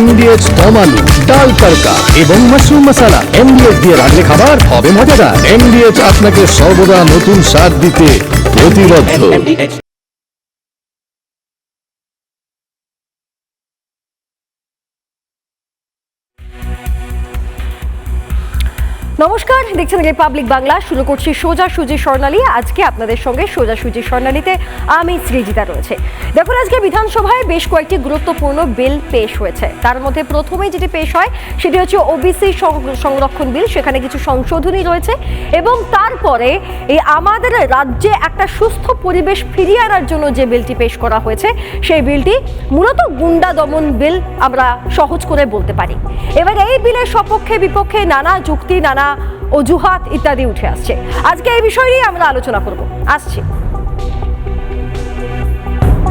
MDH দম আলু, ডাল তড়কা এবং মাশরুম মশলা। MDH দিয়ে রান্না খাবার হবে মজাদার। MDH আপনাকে সর্বদা নতুন স্বাদ দিতে প্রতিবদ্ধ। নমস্কার, দেখছেন রিপাবলিক বাংলা। শুরু করছি সোজাসুজি স্বর্ণালী। আজকে আপনাদের সঙ্গে সোজাসুজি স্বর্ণালীতে আমি সৃজিতা রয়েছে। দেখুন, আজকে বিধানসভায় বেশ কয়েকটি গুরুত্বপূর্ণ বিল পেশ হয়েছে। তার মধ্যে প্রথমেই যেটি পেশ হয় সেটি হচ্ছে ওবিসি সংরক্ষণ বিল। সেখানে কিছু সংশোধনী রয়েছে এবং তারপরে এই আমাদের রাজ্যে একটা সুস্থ পরিবেশ ফিরিয়ে আনার জন্য যে বিলটি পেশ করা হয়েছে সেই বিলটি মূলত গুন্ডা দমন বিল, আমরা সহজ করে বলতে পারি। এবার এই বিলের সপক্ষে বিপক্ষে নানা যুক্তি, নানা অজুহাত ইত্যাদি উঠে আসছে। আজকে এই বিষয় নিয়ে আমরা আলোচনা করব। আসছি।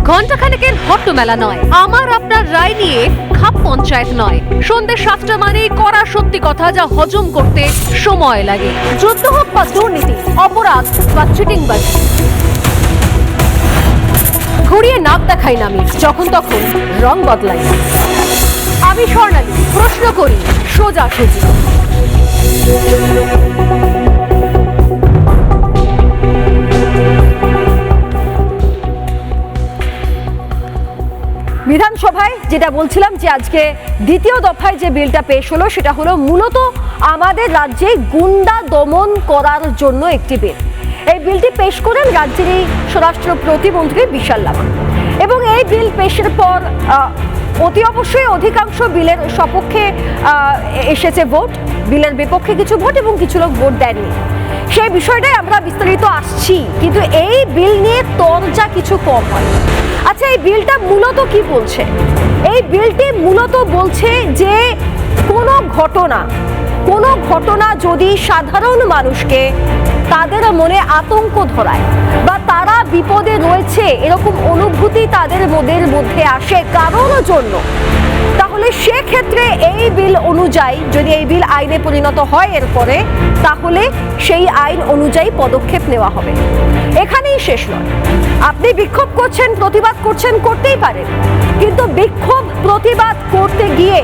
ঘণ্টাখানেকের হট্টমেলা নয়, আমার আপনার রায় নিয়ে খাপ পঞ্চায়েত নয়। সন্ধ্যে 7টা মানেই কড়া সত্যি কথা, যা হজম করতে সময় লাগে। যুদ্ধ হোক বা দুর্নীতি, অপরাধ বা চিটিংবাজি, ঘুরিয়ে নাক দেখাই না আমি, যখন তখন রং বদলাই। আমি স্বর্ণালী, প্রশ্ন করি সোজাসুজি। বিধানসভায় যেটা বলছিলাম যে আজকে দ্বিতীয় দফায় যে বিলটা পেশ হলো সেটা হলো মূলত আমাদের রাজ্যে গুন্ডা দমন করার জন্য একটি বিল। এই বিলটি পেশ করেন রাজ্যেরই স্বরাষ্ট্র প্রতিমন্ত্রী বিশাল লামা এবং এই বিল পেশের পর অতি অবশ্যই অধিকাংশ বিলের সপক্ষে এসেছে ভোট, বিলের বিপক্ষে কিছু ভোট এবং কিছু লোক ভোট দেননি। সেই বিষয়টাই আমরা বিস্তারিত আসছি, কিন্তু এই বিল নিয়ে তরজা কিছু কম হয়। আচ্ছা, এই বিলটা মূলত কি বলছে? এই বিলটি মূলত বলছে যে কোনো ঘটনা যদি সাধারণ মানুষকে তাদের মনে আতঙ্ক ধরায় বা তারা বিপদে রয়েছে এরকম অনুভূতি তাদের মধ্যে আসে কারোর জন্য, তাহলে সেক্ষেত্রে এই বিল অনুযায়ী, যদি এই বিল আইনে পরিণত হয় এরপরে, তাহলে সেই আইন অনুযায়ী পদক্ষেপ নেওয়া হবে। এখানেই শেষ নয়। আপনি বিক্ষোভ করছেন, প্রতিবাদ করছেন, করতেই পারেন, কিন্তু বিক্ষোভ প্রতিবাদ করতে গিয়ে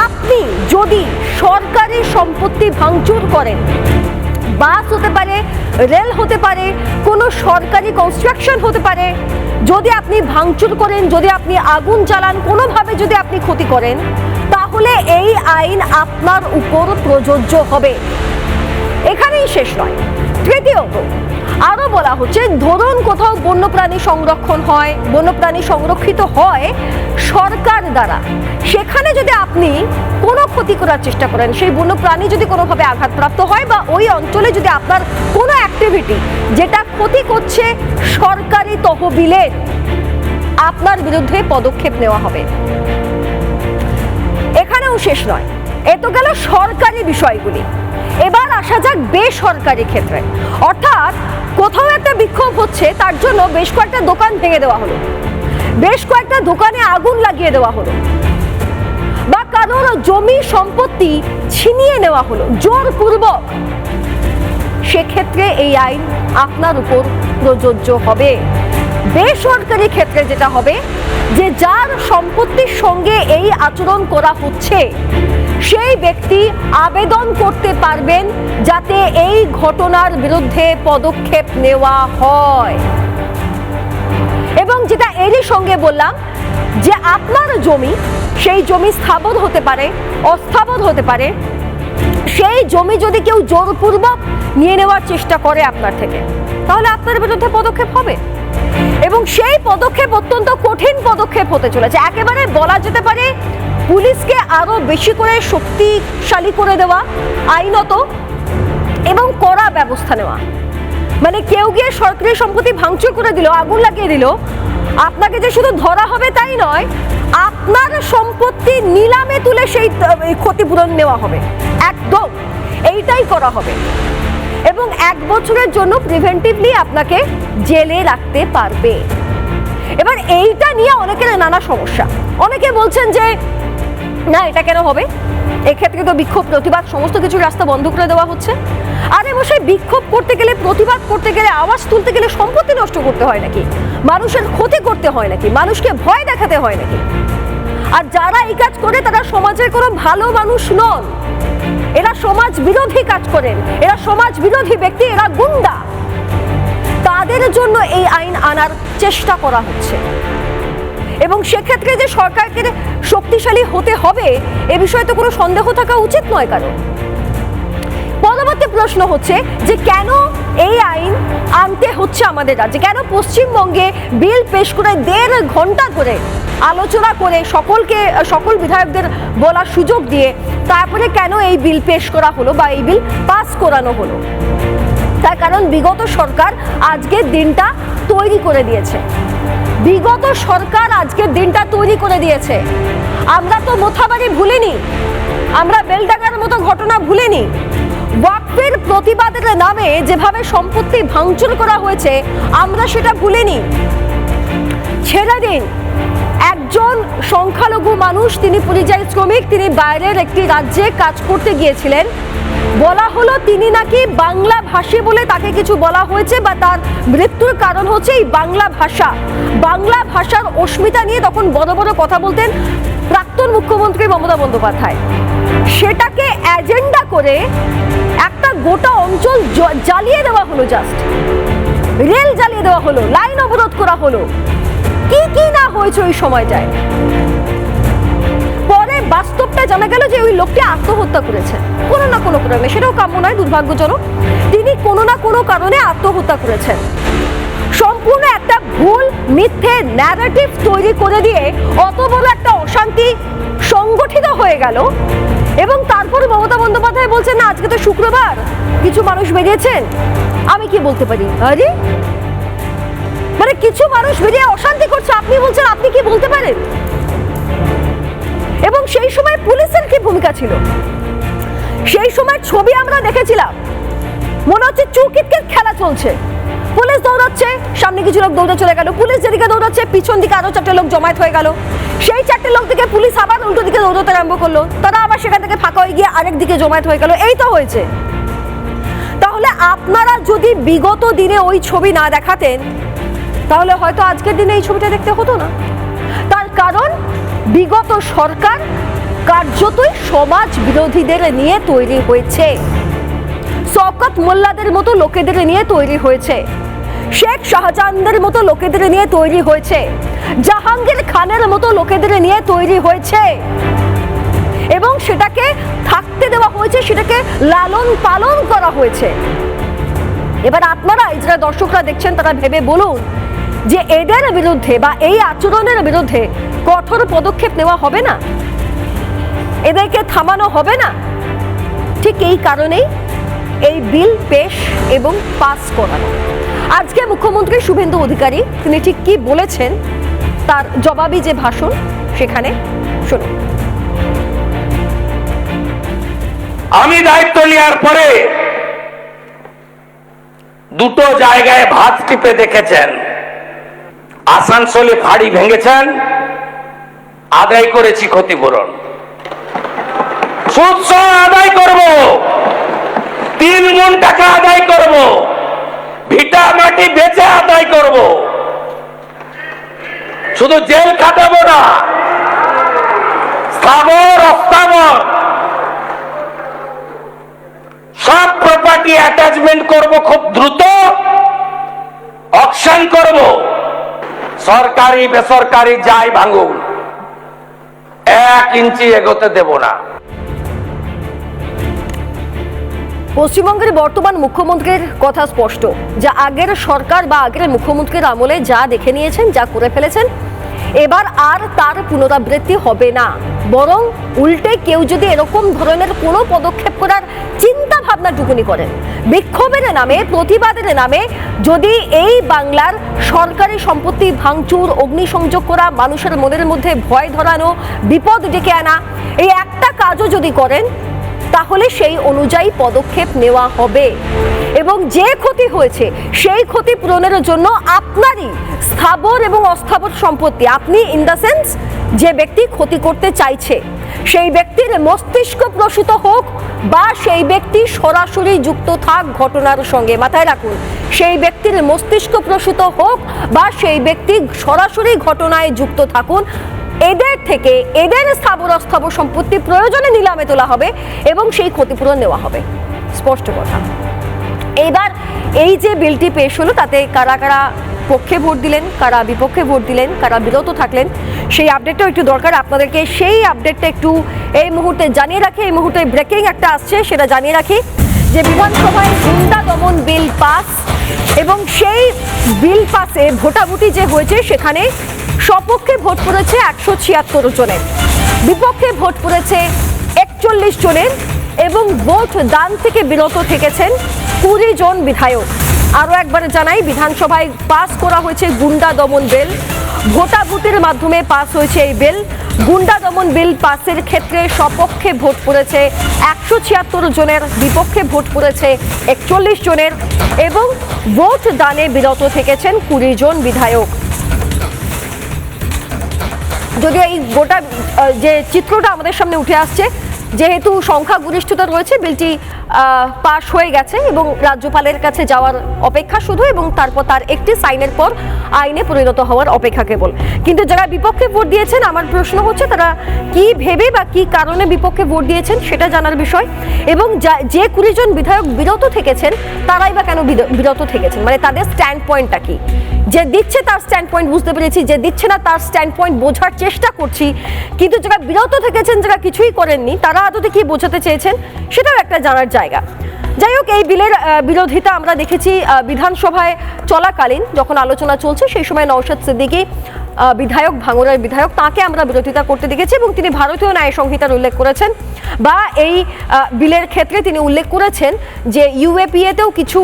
আপনি যদি সরকারি সম্পত্তি ভাঙচুর করেন, বাস হতে পারে, রেল হতে পারে, কোনো সরকারি কনস্ট্রাকশন হতে পারে, যদি আপনি ভাঙচুর করেন, যদি আপনি আগুন জ্বালান, কোনোভাবে যদি আপনি ক্ষতি করেন, তাহলে এই আইন আপনার উপর প্রযোজ্য হবে। এখানেই শেষ নয়। তৃতীয়ত আরো বলা হচ্ছে, ধরুন কোথাও বন্যপ্রাণী সংরক্ষণ হয়, বন্যপ্রাণী সংরক্ষিত হয় সরকার দ্বারা, সেখানে যদি আপনি কোনো ক্ষতি করার চেষ্টা করেন, সেই বন্যপ্রাণী যদি কোনোভাবে আঘাতপ্রাপ্ত হয় বা ওই অঞ্চলে যদি আপনার কোনো অ্যাক্টিভিটি যেটা ক্ষতি করছে সরকারি তহবিলের, আপনার বিরুদ্ধে পদক্ষেপ নেওয়া হবে। এখানেও শেষ নয়। এ তো গেল সরকারি বিষয়গুলি। এবার আসা যাক বেসরকারি ক্ষেত্রে। অর্থাৎ কোথাও একটা বিক্ষোভ হচ্ছে, তার জন্য বেশ কয়েকটা দোকান ভেঙে দেওয়া হলো, বেশ কয়েকটা দোকানে আগুন লাগিয়ে দেওয়া হলো, বা কারোর জমি সম্পত্তি ছিনিয়ে নেওয়া হলো জোরপূর্বক, সেক্ষেত্রে এই আইন আপনার উপর প্রযোজ্য হবে। বেসরকারি ক্ষেত্রে যেটা হবে, যে যার সম্পত্তির সঙ্গে এই আচরণ করা হচ্ছে সেই ব্যক্তি আবেদন করতে পারবেন যাতে এই ঘটনার বিরুদ্ধে পদক্ষেপ নেওয়া হয়। এবং যেটা এরই সঙ্গে বললাম যে আপনার জমি, সেই জমি স্থাবর হতে পারে, অস্থাবর হতে পারে, সেই জমি যদি কেউ জোরপূর্বক নিয়ে নেওয়ার চেষ্টা করে আপনার থেকে, তাহলে আপনার বিরুদ্ধে পদক্ষেপ হবে। এবং সেই পদক্ষেপ অত্যন্ত কঠিন পদক্ষেপ হতে চলেছে। একেবারে বলা যেতে পারে পুলিশকে আরো বেশি করে শক্তিশালী করে দেওয়া আইনত এবং কড়া ব্যবস্থা নেওয়া। মানে কেউ গিয়ে সরকারি সম্পত্তি ভাঙচুর করে দিল, আগুন লাগিয়ে দিল, আপনাকে যে শুধু ধরা হবে তাই নয়, আপনার সম্পত্তি নিলামে তুলে সেই ক্ষতিপূরণ নেওয়া হবে। একদম এইটাই করা হবে। এবং 1 বছরের জন্য প্রিভেন্টিভলি আপনাকে জেলে রাখতে পারবে। এবার এইটা নিয়ে অনেকের নানা সমস্যা। অনেকে বলছেন যে না, এটা কেন হবে, এক্ষেত্রে তো বিক্ষোভ, প্রতিবাদ সমস্ত কিছু রাস্তা বন্ধ করে দেওয়া হচ্ছে। আরে মশাই, বিক্ষোভ করতে গেলে, প্রতিবাদ করতে গেলে, আওয়াজ তুলতে গেলে সম্পত্তি নষ্ট করতে হয় নাকি? মানুষের ক্ষতি করতে হয় নাকি? মানুষকে ভয় দেখাতে হয় নাকি? আর যারা এই কাজ করে তারা সমাজের কোনো ভালো মানুষ নন, এরা সমাজ বিরোধী কাজ করেন, এরা সমাজ বিরোধী ব্যক্তি, এরা গুন্ডা। তাদের জন্য এই আইন আনার চেষ্টা করা হচ্ছে এবং সেক্ষেত্রে যে সরকারকে শক্তিশালী হতে হবে এ বিষয়ে তো কোনো সন্দেহ থাকা উচিত নয়। কারণ পরবর্তী প্রশ্ন হচ্ছে যে কেন এই আইন আনতে হচ্ছে আমাদের রাজ্যে, কেন পশ্চিমবঙ্গে বিল পেশ করে 1.5 ঘন্টা ধরে আলোচনা করে সকল বিধায়কদের বলার সুযোগ দিয়ে তারপরে কেন এই বিল পেশ করা হলো বা এই বিল পাস করানো হলো। তার কারণ বিগত সরকার আজকের দিনটা তৈরি করে দিয়েছে, বিগত সরকার আজকের দিনটা তৈরি করে দিয়েছে। আমরা তো মোথাবাড়ি ভুলিনি, আমরা বেলডাঙ্গার মতো ঘটনা ভুলিনি। ওয়াকফের প্রতিবাদের নামে যেভাবে সম্পত্তি ভাঙচুর করা হয়েছে আমরা সেটা ভুলিনি। ছেড়ে দিন, একজন সংখ্যালঘু মানুষ, তিনি পরিযায়ী শ্রমিক, তিনি বাইরের একটি রাজ্যে কাজ করতে গিয়েছিলেন। বলা হলো তিনি নাকি বাংলা ভাষী বলে তাকে কিছু বলা হয়েছে বা তার মৃত্যুর কারণ হচ্ছে এই বাংলা ভাষা। বাংলা ভাষার অস্মিতা নিয়ে তখন বড় বড় কথা বলতেন প্রাক্তন মুখ্যমন্ত্রী মমতা বন্দ্যোপাধ্যায়। সেটাকে এজেন্ডা করে একটা গোটা অঞ্চল জ্বালিয়ে দেওয়া হলো, জাস্ট রেল জ্বালিয়ে দেওয়া হলো, লাইন অবরোধ করা হলো, কি কি না হয়েছে ওই সময়টায়। পরে বাস্তবটা জানা গেল যে ওই লোকটি আত্মহত্যা করেছেন কোনো না কোনো কারণে, সেটাও কাম্য নয়, দুর্ভাগ্যজনক। তিনি কোনো না কোনো কারণে আত্মহত্যা করেছেন। সম্পূর্ণ একটা ভুল মিথ্যে ন্যারেটিভ তৈরি করে দিয়ে অত বড় একটা অশান্তি সংগঠিত হয়ে গেল এবং তারপরে মমতা বন্দ্যোপাধ্যায় বলছেন না আজকে তো শুক্রবার, কিছু মানুষ বেরিয়েছেন। আমি কি বলতে পারি? আরে মানে কিছু মানুষ বেরিয়ে অশান্তি করছে, আপনি বলছেন আপনি কি বলতে পারেন? এবং সেই সময় পুলিশের কি ভূমিকা ছিল? সেই সময় ছবি আমরা দেখেছিলাম, মনে হচ্ছে চুকিটকিট খেলা চলছে। পুলিশ দৌড়াচ্ছে, সামনে কিছু লোক দৌড়ে চলে গেল, পুলিশ যেদিকে দৌড়াচ্ছে পিছন দিকে আরো 4টে লোক জমায়েত হয়ে গেল। সেই 4টে লোক থেকে পুলিশ আবার উল্টো দিকে দৌড়াতে আরম্ভ করলো, তারা আবার সেখান থেকে ফাঁকা হয়ে গিয়ে আরেক দিকে জমায়েত হয়ে গেল। এই তো হয়েছে। তাহলে আপনারা যদি বিগত দিনে ওই ছবি না দেখাতেন তাহলে হয়তো আজকের দিনে এই ছবিটা দেখতে হতো না। তার কারণ বিগত সরকার কার্যতই সমাজ বিরোধীদের নিয়ে তৈরি হয়েছে, শওকত মোল্লাদের মতো লোকেদের নিয়ে তৈরি হয়েছে, শেখ শাহজাহানদের মতো লোকেদের নিয়ে তৈরি হয়েছে, জাহাঙ্গীর খানের মতো লোকেদের নিয়ে তৈরি হয়েছে এবং সেটাকে থাকতে দেওয়া হয়েছে, সেটাকে লালন পালন করা হয়েছে। এবার আপনারা যারা দর্শকরা দেখছেন তারা ভেবে বলুন যে এদের বিরুদ্ধে বা এই আচরণের বিরুদ্ধে কঠোর পদক্ষেপ নেওয়া হবে না, এদেরকে থামানো হবে না? ঠিক এই কারণেই এই বিল পেশ এবং পাস করানো। আজকে মুখ্যমন্ত্রী শুভেন্দু অধিকারী তিনি ঠিক কি বলেছেন তার জবাবি যে ভাষণ সেখানে শুনুন। আমি দায়িত্ব নেওয়ার পরে দুটো জায়গায় ভাত টিপে দেখেছেন। আসানসোলে ফাঁড়ি ভেঙেছেন, আদায় করেছি ক্ষতিপূরণ, সুদ সহ আদায় করব, 3 গুণ টাকা আদায় করব, ভিটা মাটি বেচে আদায় করব, শুধু জেল খাটাবো না, স্থাবর অস্থাবর সব প্রপার্টি অ্যাটাচমেন্ট করব, খুব দ্রুত অকশন করব। সরকারি বেসরকারি যাই ভাঙুন, 1 ইঞ্চি এগোতে দেব না। পশ্চিমবঙ্গের বর্তমান মুখ্যমন্ত্রীর কথা স্পষ্ট, যা আগের সরকার বা আগের মুখ্যমন্ত্রীর আমলে যা দেখে নিয়েছেন, যা করে ফেলেছেন, এবার আর তার পুনরাবৃত্তি হবে না। বরং উল্টে কেউ যদি এরকম ধরনের কোনো পদক্ষেপ করার চিন্তা ভাবনাটুকুনি করেন, বিক্ষোভের নামে, প্রতিবাদের নামে যদি এই বাংলার সরকারি সম্পত্তি ভাঙচুর, অগ্নিসংযোগ করা, মানুষের মনের মধ্যে ভয় ধরানো, বিপদ ডেকে আনা, এই একটা কাজও যদি করেন তাহলে সেই অনুযায়ী পদক্ষেপ নেওয়া হবে এবং যে ক্ষতি হয়েছে সেই ক্ষতি পূরণের জন্য আপনারই স্থাবর এবং অস্থাবর সম্পত্তি, আপনি ইন দ্য সেন্স যে ব্যক্তি ক্ষতি করতে চাইছে সেই ব্যক্তির মস্তিষ্ক প্রসূত হোক বা সেই ব্যক্তি সরাসরি যুক্ত থাক ঘটনার সঙ্গে, মাথায় রাখুন, সেই ব্যক্তির মস্তিষ্ক প্রসূত হোক বা সেই ব্যক্তি সরাসরি ঘটনায় যুক্ত থাকুন, এদের থেকে এদের স্থাবর অস্থাবর সম্পত্তি প্রয়োজনে নিলামে তোলা হবে এবং সেই ক্ষতিপূরণ নেওয়া হবে, স্পষ্ট কথা। এইবার এই যে বিলটি পেশ হলো তাতে কারা কারা পক্ষে ভোট দিলেন, কারা বিপক্ষে ভোট দিলেন, কারা বিরত থাকলেন, সেই আপডেটটাও একটু দরকার আপনাদেরকে। সেই আপডেটটা একটু এই মুহূর্তে জানিয়ে রাখি, এই মুহূর্তে ব্রেকিং একটা আসছে সেটা জানিয়ে রাখি যে বিধানসভায় গুন্ডা দমন বিল পাস, এবং সেই বিল পাসে ভোটাভুটি যে হয়েছে সেখানে সপক্ষে ভোট পড়েছে 176 জনের, বিপক্ষে ভোট পড়েছে 41 জনের, এবং ভোট দান থেকে বিরত থেকেছেন 20 জন বিধায়ক। আরও একবার জানাই, বিধানসভায় পাস করা হয়েছে গুন্ডা দমন বিল, ভোটাভুটির মাধ্যমে পাস হয়েছে এই বিল। গুন্ডা দমন বিল পাসের ক্ষেত্রে সপক্ষে ভোট পড়েছে 176 জনের, বিপক্ষে ভোট পড়েছে 41 জনের, এবং ভোট দানে বিরত থেকেছেন 20 জন বিধায়ক। যদিও এই গোটা যে চিত্রটা আমাদের সামনে উঠে আসছে, যেহেতু সংখ্যাগরিষ্ঠতা রয়েছে, বিলটি পাশ হয়ে গেছে এবং রাজ্যপালের কাছে যাওয়ার অপেক্ষা শুধু, এবং তারপর তার একটি সাইনের পর আইনে পরিণত হওয়ার অপেক্ষা কেবল। কিন্তু যারা বিপক্ষে ভোট দিয়েছেন, আমার প্রশ্ন হচ্ছে তারা কি ভেবে বা কি কারণে বিপক্ষে ভোট দিয়েছেন সেটা জানার বিষয়, এবং যে 20 জন বিধায়ক বিরত থেকেছেন তারাই বা কেন বিরত থেকেছেন, মানে তাদের স্ট্যান্ড পয়েন্টটা কি। যে দিচ্ছে তার স্ট্যান্ড পয়েন্ট বুঝতে পেরেছি, যে দিচ্ছে না তার স্ট্যান্ড পয়েন্ট বোঝার চেষ্টা করছি, কিন্তু যারা বিরত থেকেছেন, যারা কিছুই করেননি, তারা আদতে কি বোঝাতে চেয়েছেন সেটাও একটা জানার জায়গা। যাই হোক, এই বিলের বিরোধিতা আমরা দেখেছি বিধানসভায় চলাকালীন, যখন আলোচনা চলছে সেই সময় নওশাদ সিদ্দিকী বিধায়ক, ভাঙড়ের বিধায়ক, তাকে আমরা বিরোধিতা করতে দেখেছি, এবং তিনি ভারতীয় ন্যায় সংহিতার উল্লেখ করেছেন, বা এই বিলের ক্ষেত্রে তিনি উল্লেখ করেছেন যে ইউএপিএতেও কিছু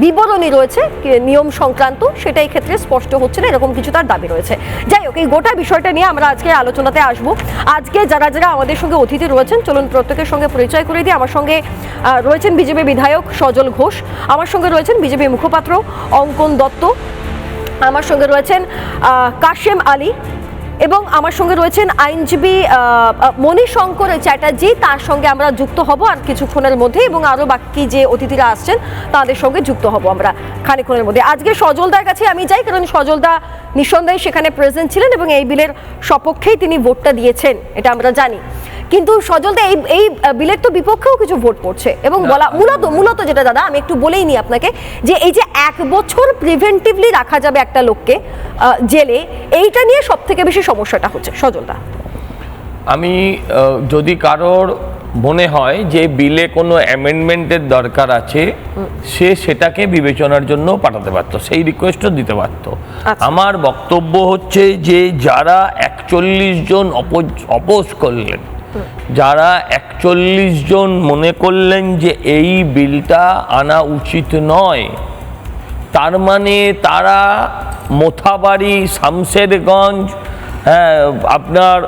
বিবরণী রয়েছে নিয়ম সংক্রান্ত, সেটা এই ক্ষেত্রে স্পষ্ট হচ্ছে না, এরকম কিছু তার দাবি রয়েছে। যাই হোক, এই গোটা বিষয়টা নিয়ে আমরা আজকে আলোচনাতে আসবো। আজকে যারা যারা আমাদের সঙ্গে অতিথি রয়েছেন, চলুন প্রত্যেকের সঙ্গে পরিচয় করে দিই। আমার সঙ্গে রয়েছেন বিজেপি বিধায়ক সজল ঘোষ, আমার সঙ্গে রয়েছেন বিজেপি মুখপাত্র অঙ্কন দত্ত, আমার সঙ্গে রয়েছেন কাশেম আলী, এবং আমার সঙ্গে রয়েছেন আইনজীবী মণিশঙ্কর চ্যাটার্জি। তার সঙ্গে আমরা যুক্ত হব আর কিছুক্ষণের মধ্যে, এবং আরও বাকি যে অতিথিরা আসছেন তাদের সঙ্গে যুক্ত হব আমরা খানিকক্ষণের মধ্যে। আজকে সজলদার কাছে আমি যাই, কারণ সজলদা নিঃসন্দেহে সেখানে প্রেজেন্ট ছিলেন এবং এই বিলের সপক্ষেই তিনি ভোটটা দিয়েছেন, এটা আমরা জানি। কিন্তু সজলদা, এই বিলের তো বিপক্ষেও কিছু ভোট পড়ছে, এবং বলা মূলত যেটা দাদা আমি একটু বলেই নি আপনাকে, যে এই যে 1 বছর প্রিভেন্টিভলি রাখা যাবে একটা লোককে জেলে, এইটা নিয়ে সব থেকে বেশি সমস্যাটা হচ্ছে। সজলদা, আমি যদি কারোর মনে হয় যে বিলে কোনো অ্যামেন্ডমেন্টের দরকার আছে, সে সেটাকে বিবেচনার জন্য পাঠাতে পারতো, সেই রিকোয়েস্টও দিতে পারতো। আমার বক্তব্য হচ্ছে যে যারা 41 জন অপোজ করলেন, যারা 41 জন মনে করলেন যে এই বিলটা আনা উচিত নয়, তার মানে তারা মোথাবাড়ি, শামশেরগঞ্জ, আপনার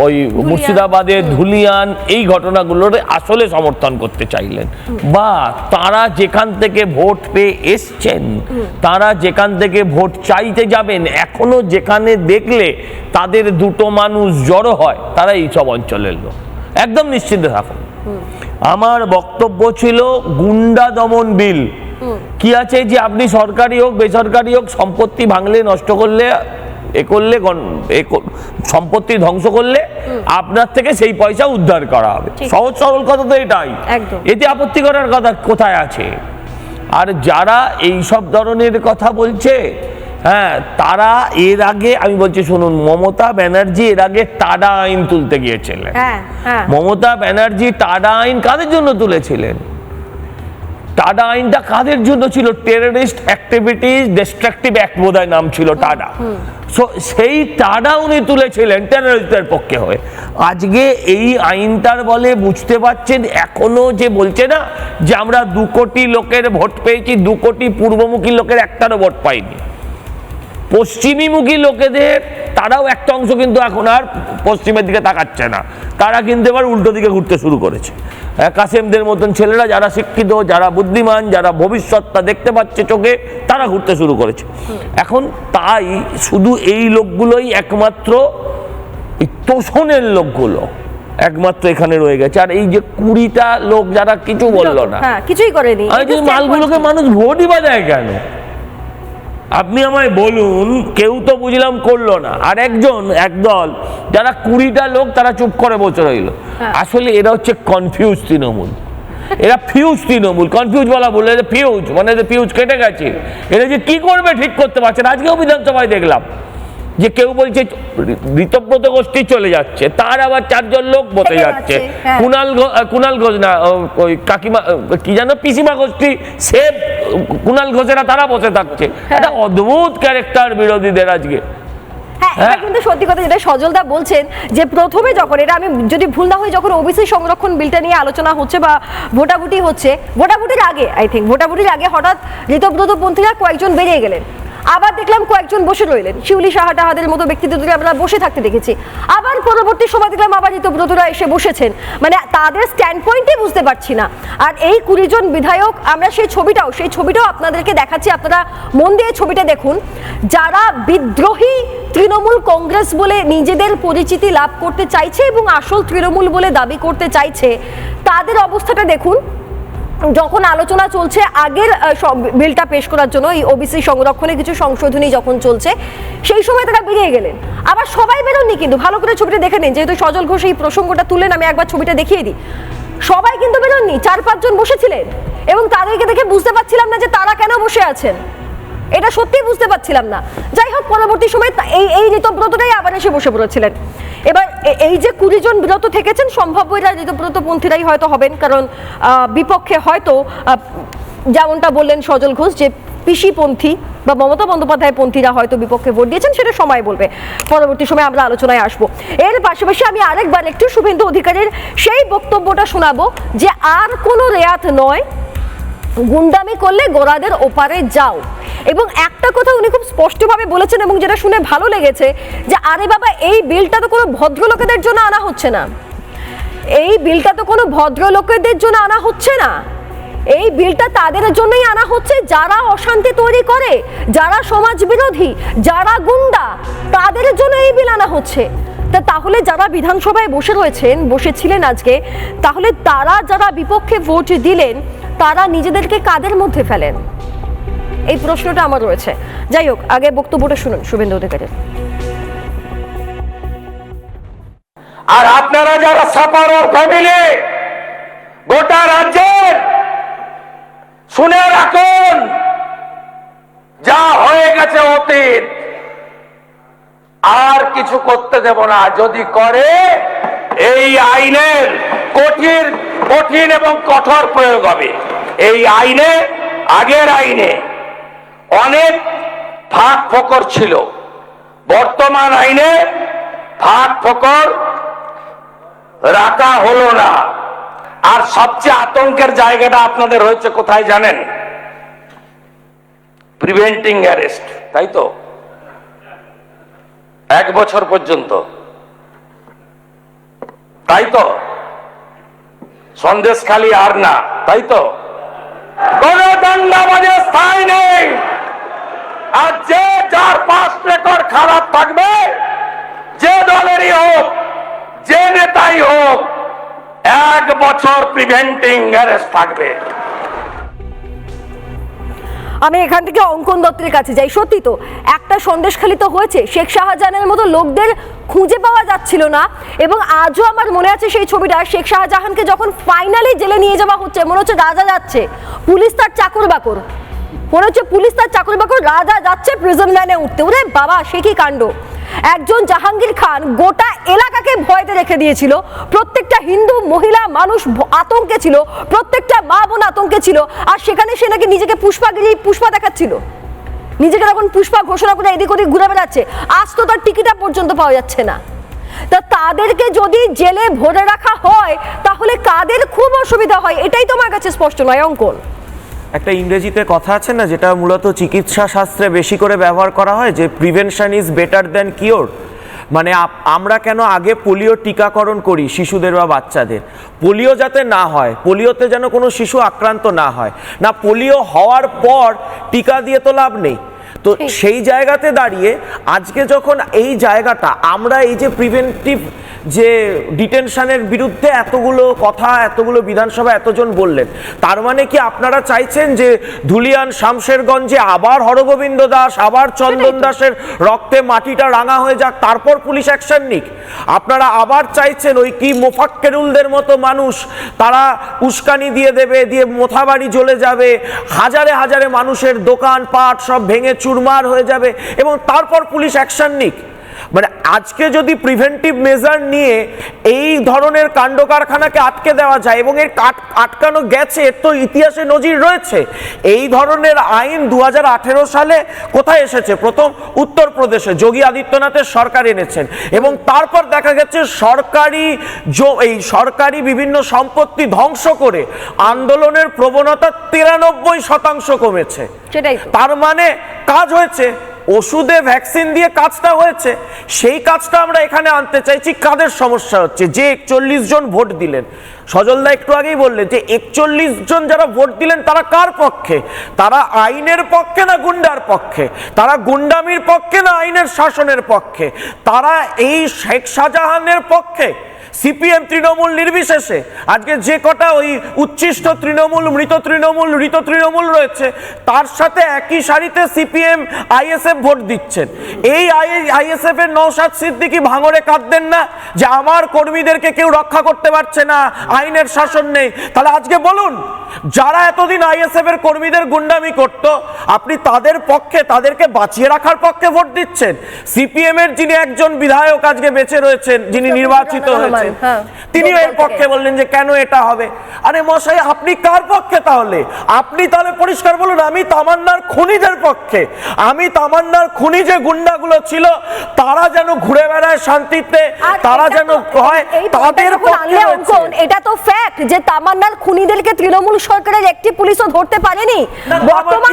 ওই মুর্শিদাবাদের ধুলিয়ান, এই ঘটনাগুলোর আসলে সমর্থন করতে চাইলেন, বা তারা যেখান থেকে ভোট পেয়ে এসছেন, তারা যেখান থেকে ভোট চাইতে যাবেন, এখনো যেখানে দেখলে তাদের দুটো মানুষ জড়ো হয়, তারা এই সব অঞ্চলের লোক। একদম নিশ্চিন্ত থাকুন। আমার বক্তব্য ছিল গুন্ডা দমন বিল কি আছে, যে আপনি সরকারি হোক বেসরকারি হোক সম্পত্তি ভাঙলে, নষ্ট করলে, সম্পত্তি ধ্বংস করলে আপনার থেকে সেই পয়সা উদ্ধার করা হবে। সহজ সরল কথা তো এটাই, এতে আপত্তি করার কথা কোথায় আছে? আর যারা এই সব ধরনের কথা বলছে, তারা এর আগে, আমি বলছি শুনুন, মমতা ব্যানার্জি এর আগে টাডা আইন তুলতে গিয়েছিলেন। মমতা ব্যানার্জি টাডা আইন কাদের জন্য তুলেছিলেন? টাডা আইনটা কাদের জন্য ছিল? টেররিস্ট অ্যাক্টিভিটিস ডিস্ট্রাকটিভ অ্যাক্ট বোধহয় নাম ছিল টাডা। সেই টাডা উনি তুলেছিলেন টেররিস্টদের পক্ষে হয়ে। আজকে এই আইনটার বলে বুঝতে পারছেন, এখনো যে বলছে না যে আমরা 2 কোটি লোকের ভোট পেয়েছি, 2 কোটি পূর্বমুখী লোকের একটারও ভোট পাইনি। পশ্চিমীমুখী লোকেদের, তারাও একটা অংশ কিন্তু এখন আর পশ্চিমের দিকে তাকাচ্ছে না, তারা কিন্তু এবার উল্টো দিকে ঘুরতে শুরু করেছে। কাসেমদের মতন ছেলেরা, যারা শিক্ষিত, যারা বুদ্ধিমান, যারা ভবিষ্যৎটা দেখতে পাচ্ছে চোখে, তারা ঘুরতে শুরু করেছে এখন। তাই শুধু এই লোকগুলোই একমাত্র, এই তোষণের লোকগুলো একমাত্র এখানে রয়ে গেছে। আর এই যে 20টা লোক যারা কিছু বললো না, কিছুই করেনি, মালগুলোকে মানুষ ভোটই বাজায় কেন? আপনি আমায় বলুন, কেউ তো বুঝলাম করলো না, আর একদল যারা 20টা লোক তারা চুপ করে বসে রইল। আসলে এরা হচ্ছে কনফিউজ তৃণমূল, এরা ফিউজ তৃণমূল। কনফিউজ বলা বলে ফিউজ মানে ফিউজ কেটে গেছে, এরা যে কি করবে ঠিক করতে পারছে না। আজকেও বিধানসভায় দেখলাম যে কেউ বলছে ঋতব্রত গোষ্ঠী চলে যাচ্ছে, তার আবার 4 জন লোক বসে যাচ্ছে। কুণাল ঘোষ না ওই কাকিমা কি জানো পিসিমা গোষ্ঠী, সে কুণাল ঘোষেরা তারা বসে থাকছে। একটা অদ্ভুত ক্যারেক্টার বিরোধীদের আজকে। হ্যাঁ, এটা কিন্তু সত্যি কথা যেটা সজলদা বলছেন যে প্রথমে যখন এটা আমি যদি ভুল না হই যখন ওবিসি সংরক্ষণ বিলটা নিয়ে আলোচনা হচ্ছে বা ভোটাভুটি হচ্ছে, ভোটাভুটির আগে ভোটাভুটির আগে হঠাৎ ঋতব্রত পন্থীরা কয়েকজন বেরিয়ে গেলেন, আবার দেখলাম কয়েকজন বসে রইলেন, শিউলি সাহাটাহাদের মতো ব্যক্তিত্বদের আমরা বসে থাকতে দেখেছি। আবার পরবর্তী সময় দেখলাম আবার ঋতব্রতরা এসে বসেছেন, মানে তাদের স্ট্যান্ড পয়েন্টই বুঝতে পারছি না। আর এই 20 জন বিধায়ক, আমরা সেই ছবিটাও আপনাদেরকে দেখাচ্ছি, আপনারা মন দিয়ে ছবিটা দেখুন। যারা বিদ্রোহী তৃণমূল কংগ্রেস বলে নিজেদের পরিচিতি লাভ করতে চাইছে এবং আসল তৃণমূল বলে দাবি করতে চাইছে, তাদের অবস্থাটা দেখুন। যখন আলোচনা চলছে আগের বিলটা পেশ করার জন্য, এই ওবিসি সংরক্ষণে কিছু সংশোধনী যখন চলছে, সেই সময় তারা বেরিয়ে গেলেন। আবার সবাই বেরোননি, কিন্তু ভালো করে ছবিটা দেখে নিন, যেহেতু সজল ঘোষ এই প্রসঙ্গটা তুললেন, আমি একবার ছবিটা দেখিয়ে দিই। সবাই কিন্তু বেরোননি, 4-5 জন বসেছিলেন এবং তাদেরকে দেখে বুঝতে পারছিলাম না যে তারা কেন বসে আছেন, এটা সত্যিই বুঝতে পারছিলাম না। যাই হোক, পরবর্তী সময় এই ঋতব্রতটাই আবার এসে বসে পড়েছিলেন। এবার এই যে 20 জন বিরত থেকেছেন, সম্ভাব্য এরা ঋতব্রত পন্থীরাই হয়তো হবেন, কারণ বিপক্ষে হয়তো যেমনটা বললেন সজল ঘোষ যে পিসিপন্থী বা মমতা বন্দ্যোপাধ্যায় পন্থীরা হয়তো বিপক্ষে ভোট দিয়েছেন, সেটা সময় বলবে, পরবর্তী সময় আমরা আলোচনায় আসবো। এর পাশাপাশি আমি আরেকবার একটু শুভেন্দু অধিকারীর সেই বক্তব্যটা শোনাবো যে আর কোনো রেয়াত নয়, গুন্ডামি করলে গোরাদের ওপারে যাও। এবং একটা কথা উনি খুব স্পষ্টভাবে বলেছেন এবং যেটা শুনে ভালো লেগেছে যে আরে বাবা, এই বিলটা তো কোনো ভদ্রলোকেদের জন্য আনা হচ্ছে না, এই বিলটা তো কোনো ভদ্রলোকেদের জন্য আনা হচ্ছে না, এই বিলটা তাদের জন্যই আনা হচ্ছে যারা অশান্তি তৈরি করে, যারা সমাজ বিরোধী, যারা গুন্ডা, তাদের জন্য এই বিল আনা হচ্ছে। তাহলে যারা বিধানসভায় বসেছিলেন আজকে, তাহলে তারা যারা বিপক্ষে ভোট দিলেন তারা নিজেদেরকে কাদের মধ্যে ফেলেন, এই প্রশ্নটা আমার রয়েছে। যাই হোক, আগে বক্তব্যটা শুনুন শুভেন্দু অধিকারীর। আর আপনারা যারা সাপার ফ্যামিলি গোটা রাজ্যের, শুনে রাখুন, যা হয়ে গেছে অতীত, আর কিছু করতে দেব না। যদি করে এই আইনের কঠিন এবং কঠোর প্রয়োগ হবে। এই আইনে, আগের আইনে অনেক ফাঁক ফোকর ছিল, বর্তমান আইনে ফাঁক ফোকর রাখা হলো না। আর সবচেয়ে আতঙ্কের জায়গাটা আপনাদের হয়েছে কোথায় জানেন? প্রিভেন্টিং অ্যারেস্ট, তাই তো? 1 বছর পর্যন্ত, তাই তো? সন্দেশখালী আর না, তাই তো? কোন দাঙ্গাবাজের স্থায়ী নেই। আর যে যার পাস রেকর্ড খারাপ থাকবে, যে দলেরই হোক, যে নেতাই হোক, 1 বছর প্রিভেন্টিং অ্যারেস্ট থাকবে। আমি এখান থেকে অঙ্কন দত্তের কাছে যাই। সত্যি তো একটা সন্দেশখালী তো হয়েছে, শেখ শাহজাহানের মতো লোকদের খুঁজে পাওয়া যাচ্ছিল না। এবং আজও আমার মনে আছে সেই ছবিটা, শেখ শাহজাহানকে যখন ফাইনালি জেলে নিয়ে যাওয়া হচ্ছে, মনে হচ্ছে রাজা যাচ্ছে, পুলিশ তার চাকর বাকর, মনে হচ্ছে পুলিশ তার চাকর বাকর, রাজা যাচ্ছে প্রিজন ভ্যানে উঠতে। ওরে বাবা, সে কি কাণ্ড! একজন জাহাঙ্গীর খান গোটা এলাকাকে ভয়তে রেখে দিয়েছিল, প্রত্যেকটা হিন্দু মহিলা মানুষ আতঙ্কে ছিল, প্রত্যেকটা মা বোন আতঙ্কে ছিল। আর সেখানে সে নাকি নিজেকে পুষ্পা দেখাচ্ছিল, নিজেকে তখন পুষ্পা ঘোষণা করে এদিক ওদিক ঘুরে বেড়াচ্ছে। আজ তো তার টিকিটা পর্যন্ত পাওয়া যাচ্ছে না। তা তাদেরকে যদি জেলে ভরে রাখা হয় তাহলে কাদের খুব অসুবিধা হয়, এটাই তোমার কাছে স্পষ্ট নয় অঙ্কন? একটা ইংরেজিতে কথা আছে না, যেটা মূলত চিকিৎসা শাস্ত্রে বেশি করে ব্যবহার করা হয়, যে prevention is better than cure. মানে আমরা কেন আগে পোলিও টিকাকরণ করি শিশুদের বা বাচ্চাদের, পোলিও যাতে না হয়, পোলিওতে যেন কোনো শিশু আক্রান্ত না হয়, না পোলিও হওয়ার পর টিকা দিয়ে তো লাভ নেই। তো সেই জায়গাতে দাঁড়িয়ে আজকে যখন এই জায়গাটা আমরা এই যে প্রিভেন্টিভ যে ডিটেনশনের বিরুদ্ধে এতগুলো কথা, এতগুলো বিধানসভা এতজন বললেন, তার মানে কি আপনারা চাইছেন যে ধুলিয়ান শামশেরগঞ্জে আবার হরগোবিন্দ দাস, আবার চন্দন দাসের রক্তে মাটিটা রাঙা হয়ে যাক, তারপর পুলিশ অ্যাকশন নিক? আপনারা আবার চাইছেন ওই কি মোফাক্কেরুলদের মতো মানুষ তারা উস্কানি দিয়ে দেবে, দিয়ে মোথাবাড়ি জ্বলে যাবে, হাজারে হাজারে মানুষের দোকান পাট সব ভেঙে চুরমার হয়ে যাবে এবং তারপর পুলিশ অ্যাকশন নিক? মানে আজকে যদি প্রিভেন্টিভ মেজার নিয়ে এই ধরনের কাণ্ড কারখানাকে আটকে দেওয়া যায় এবং এর আটকানো গেছে, এর তো ইতিহাসে নজির রয়েছে। এই ধরনের আইন 2018 সালে কোথায় এসেছে? প্রথম উত্তরপ্রদেশে যোগী আদিত্যনাথের সরকার এনেছেন এবং তারপর দেখা গেছে সরকারি বিভিন্ন সম্পত্তি ধ্বংস করে আন্দোলনের প্রবণতা 93% কমেছে। সেটাই তার মানে কাজ হয়েছে, ওষুধে ভ্যাকসিন দিয়ে কাজটা হয়েছে। সেই কাজটা আমরা এখানে আনতে চাইছি। কাদের সমস্যা হচ্ছে? যে 41 জন ভোট দিলেন, সজলদা একটু আগেই বললেন যে 41 জন যারা ভোট দিলেন তারা কার পক্ষে? তারা আইনের পক্ষে না গুন্ডার পক্ষে? তারা গুন্ডামির পক্ষে না আইনের শাসনের পক্ষে? তারা এই শেখ শাহজাহানের পক্ষে? সিপিএম তৃণমূল নির্বিশেষে আজকে যে কটা ওই উচ্ছিষ্ট তৃণমূল, মৃত তৃণমূল রয়েছে, তার সাথে একই সারিতে সিপিএম আইএসএফ ভোট দিচ্ছেন। এই আইএসএফ এর নওশাদ সিদ্দিকী ভাঙড়ে কাঁদতেন না যে আমার কর্মীদেরকে কেউ রক্ষা করতে পারছে না, আইনের শাসন নেই? তাহলে আজকে বলুন, যারা এতদিন আইএসএফ এর কর্মীদের গুন্ডামি করত, আপনি তাদের পক্ষে, তাদেরকে বাঁচিয়ে রাখার পক্ষে ভোট দিচ্ছেন? সিপিএম এর যিনি একজন বিধায়ক আজকে বেঁচে রয়েছেন, যিনি নির্বাচিত হয়েছেন, তিনি এর পক্ষে বললেন যে কেন এটা হবে। আরে মশাই, আপনি কার পক্ষে তাহলে? আপনি তাহলে পরিষ্কার বলুন, আমি তামান্নার খুনিদের পক্ষে। আমি তামান্নার খুনি যে গুন্ডাগুলো ছিল তারা যেন ঘুরে বেড়ায় শান্তিতে, তারা যেন হয় তাদের পক্ষে। এটা তো ফ্যাক্ট যে তামান্নার খুনিদেরকে তৃণমূল সরকারের একটি পুলিশও ধরতে পারেনি। বর্তমান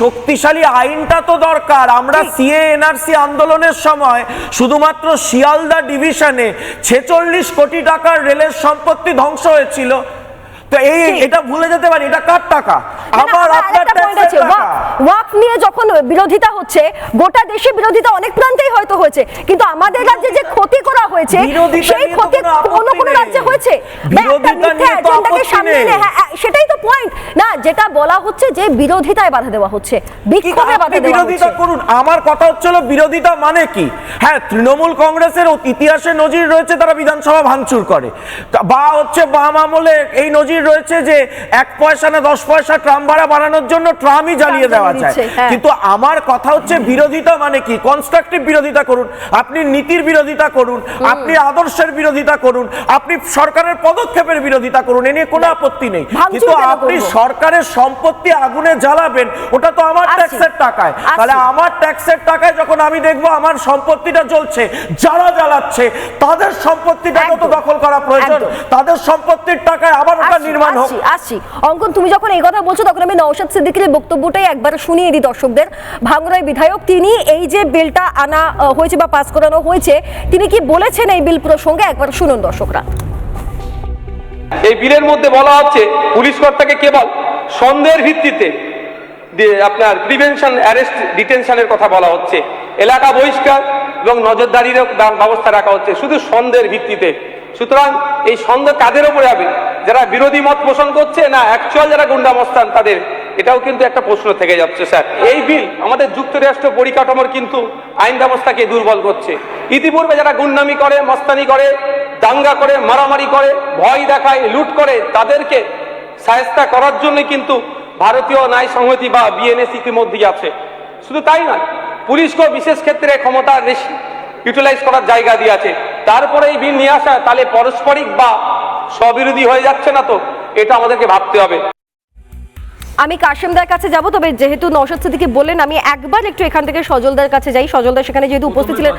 শক্তিশালী আইনটা তো দরকার। আমরা সিএ এনআরসি আন্দোলনের সময় শুধুমাত্র শিয়ালদা ডিভিশনে 46 কোটি টাকার রেলের সম্পত্তি ধ্বংস হয়েছিল। তো এটা ভুলে যেতে পারি, এটা কার টাকা? আমার আপনার ট্যাক্সের টাকা। ওয়াকফ নিয়ে যখন বিরোধিতা হচ্ছে, গোটা দেশে বিরোধিতা অনেক প্রান্তেই হয়তো হয়েছে, কিন্তু আমাদের রাজ্যে যে ক্ষতি করা হয়েছে সেই ক্ষতি কোন কোন রাজ্যে হয়েছে? সেটাই তো পয়েন্ট না, যেটা বলা হচ্ছে যে বিরোধিতায় বাধা দেওয়া হচ্ছে, বিক্ষোভে বাধা দেওয়া হচ্ছে। বিরোধিতা করুন, আমার কথা হচ্ছিল বিরোধিতা মানে কি? হ্যাঁ, তৃণমূল কংগ্রেসের ইতিহাসে নজির রয়েছে তারা বিধানসভা ভাঙচুর করে, বা হচ্ছে বাম আমলে এই নজির রয়েছে যে 1 পয়সা না 10 পয়সা ট্রাম ভাড়া বাড়ানোর জন্য ট্রামই জ্বালিয়ে দেওয়া যায়। কিন্তু আমার কথা হচ্ছে বিরোধিতা মানে কি? কনস্ট্রাকটিভ বিরোধিতা করুন, আপনি নীতির বিরোধিতা করুন, আপনি আদর্শের বিরোধিতা করুন, আপনি সরকারের পদক্ষেপের বিরোধিতা করুন, এ নিয়ে কোনো আপত্তি নেই। কিন্তু আপনি সরকারের সম্পত্তি আগুনে জ্বালাবেন, ওটা তো আমার ট্যাক্সের টাকায়। তাহলে আমার ট্যাক্সের টাকায় যখন আমি দেখবো আমার সম্পত্তিটা জ্বলছে, যারা জ্বালাচ্ছে তাদের সম্পত্তিটা তো দখল করা প্রয়োজন, তাদের সম্পত্তির টাকায় আবার ওটা নির্মাণ হোক। আসছি অঙ্কন, তুমি যখন এই কথা বলছো তখন আমি নওশাদ সিদ্দিকীর বক্তব্যটাই একবার শুনিয়ে দিই দর্শকদের। ভাঙড়ার বিধায়ক, তিনি এই যে বিলটা আনা হয়েছে বা পাস করানো হয়েছে, তিনি কি বলেছেন এই বিল প্রসঙ্গে, একবার শুনুন দর্শকরা। এই বিলের মধ্যে বলা হচ্ছে পুলিশ কর্তাকে কেবল সন্দেহের ভিত্তিতে আপনার প্রিভেনশন, অ্যারেস্ট, ডিটেনশনের কথা বলা হচ্ছে। এলাকা বহিষ্কার এবং নজরদারির ব্যবস্থা রাখা হচ্ছে শুধু সন্দেহের ভিত্তিতে। সুতরাং এই সন্দেহ কাদের উপরে হবে? যারা বিরোধী মত পোষণ করছে না অ্যাকচুয়াল যারা গুন্ডা মস্তান তাদের? এটাও কিন্তু একটা প্রশ্ন থেকে যাচ্ছে স্যার। এই বিল আমাদের যুক্তরাষ্ট্র পরিকাঠামোর কিন্তু আইন ব্যবস্থাকে দুর্বল করছে। ইতিপূর্বে যারা গুন্ডামি করে, মস্তানি করে, দাঙ্গা করে, মারামারি করে, ভয় দেখায়, লুট করে, তাদেরকে শায়েস্তা করার জন্য কিন্তু ভারতীয় ন্যায় সংহতি বা বিএনএস ইতিমধ্যেই আছে। শুধু তাই নয়, পুলিশকেও বিশেষ ক্ষেত্রে ক্ষমতা বেশি ইউটিলাইজ করার জায়গা দিয়ে আছে। তারপরে এই বিল নিয়ে আসা তাহলে পারস্পরিক বা স্ববিরোধী হয়ে যাচ্ছে না? তো এটা আমাদেরকে ভাবতে হবে। আমি কাশেমদার কাছে যাব, তবে যেহেতু নওশাদ সিদ্দিকী বললেন আমি একবার একটু এখান থেকে সজলদার কাছে যাই। সজলদা সেখানে যেহেতু উপস্থিত ছিলেন,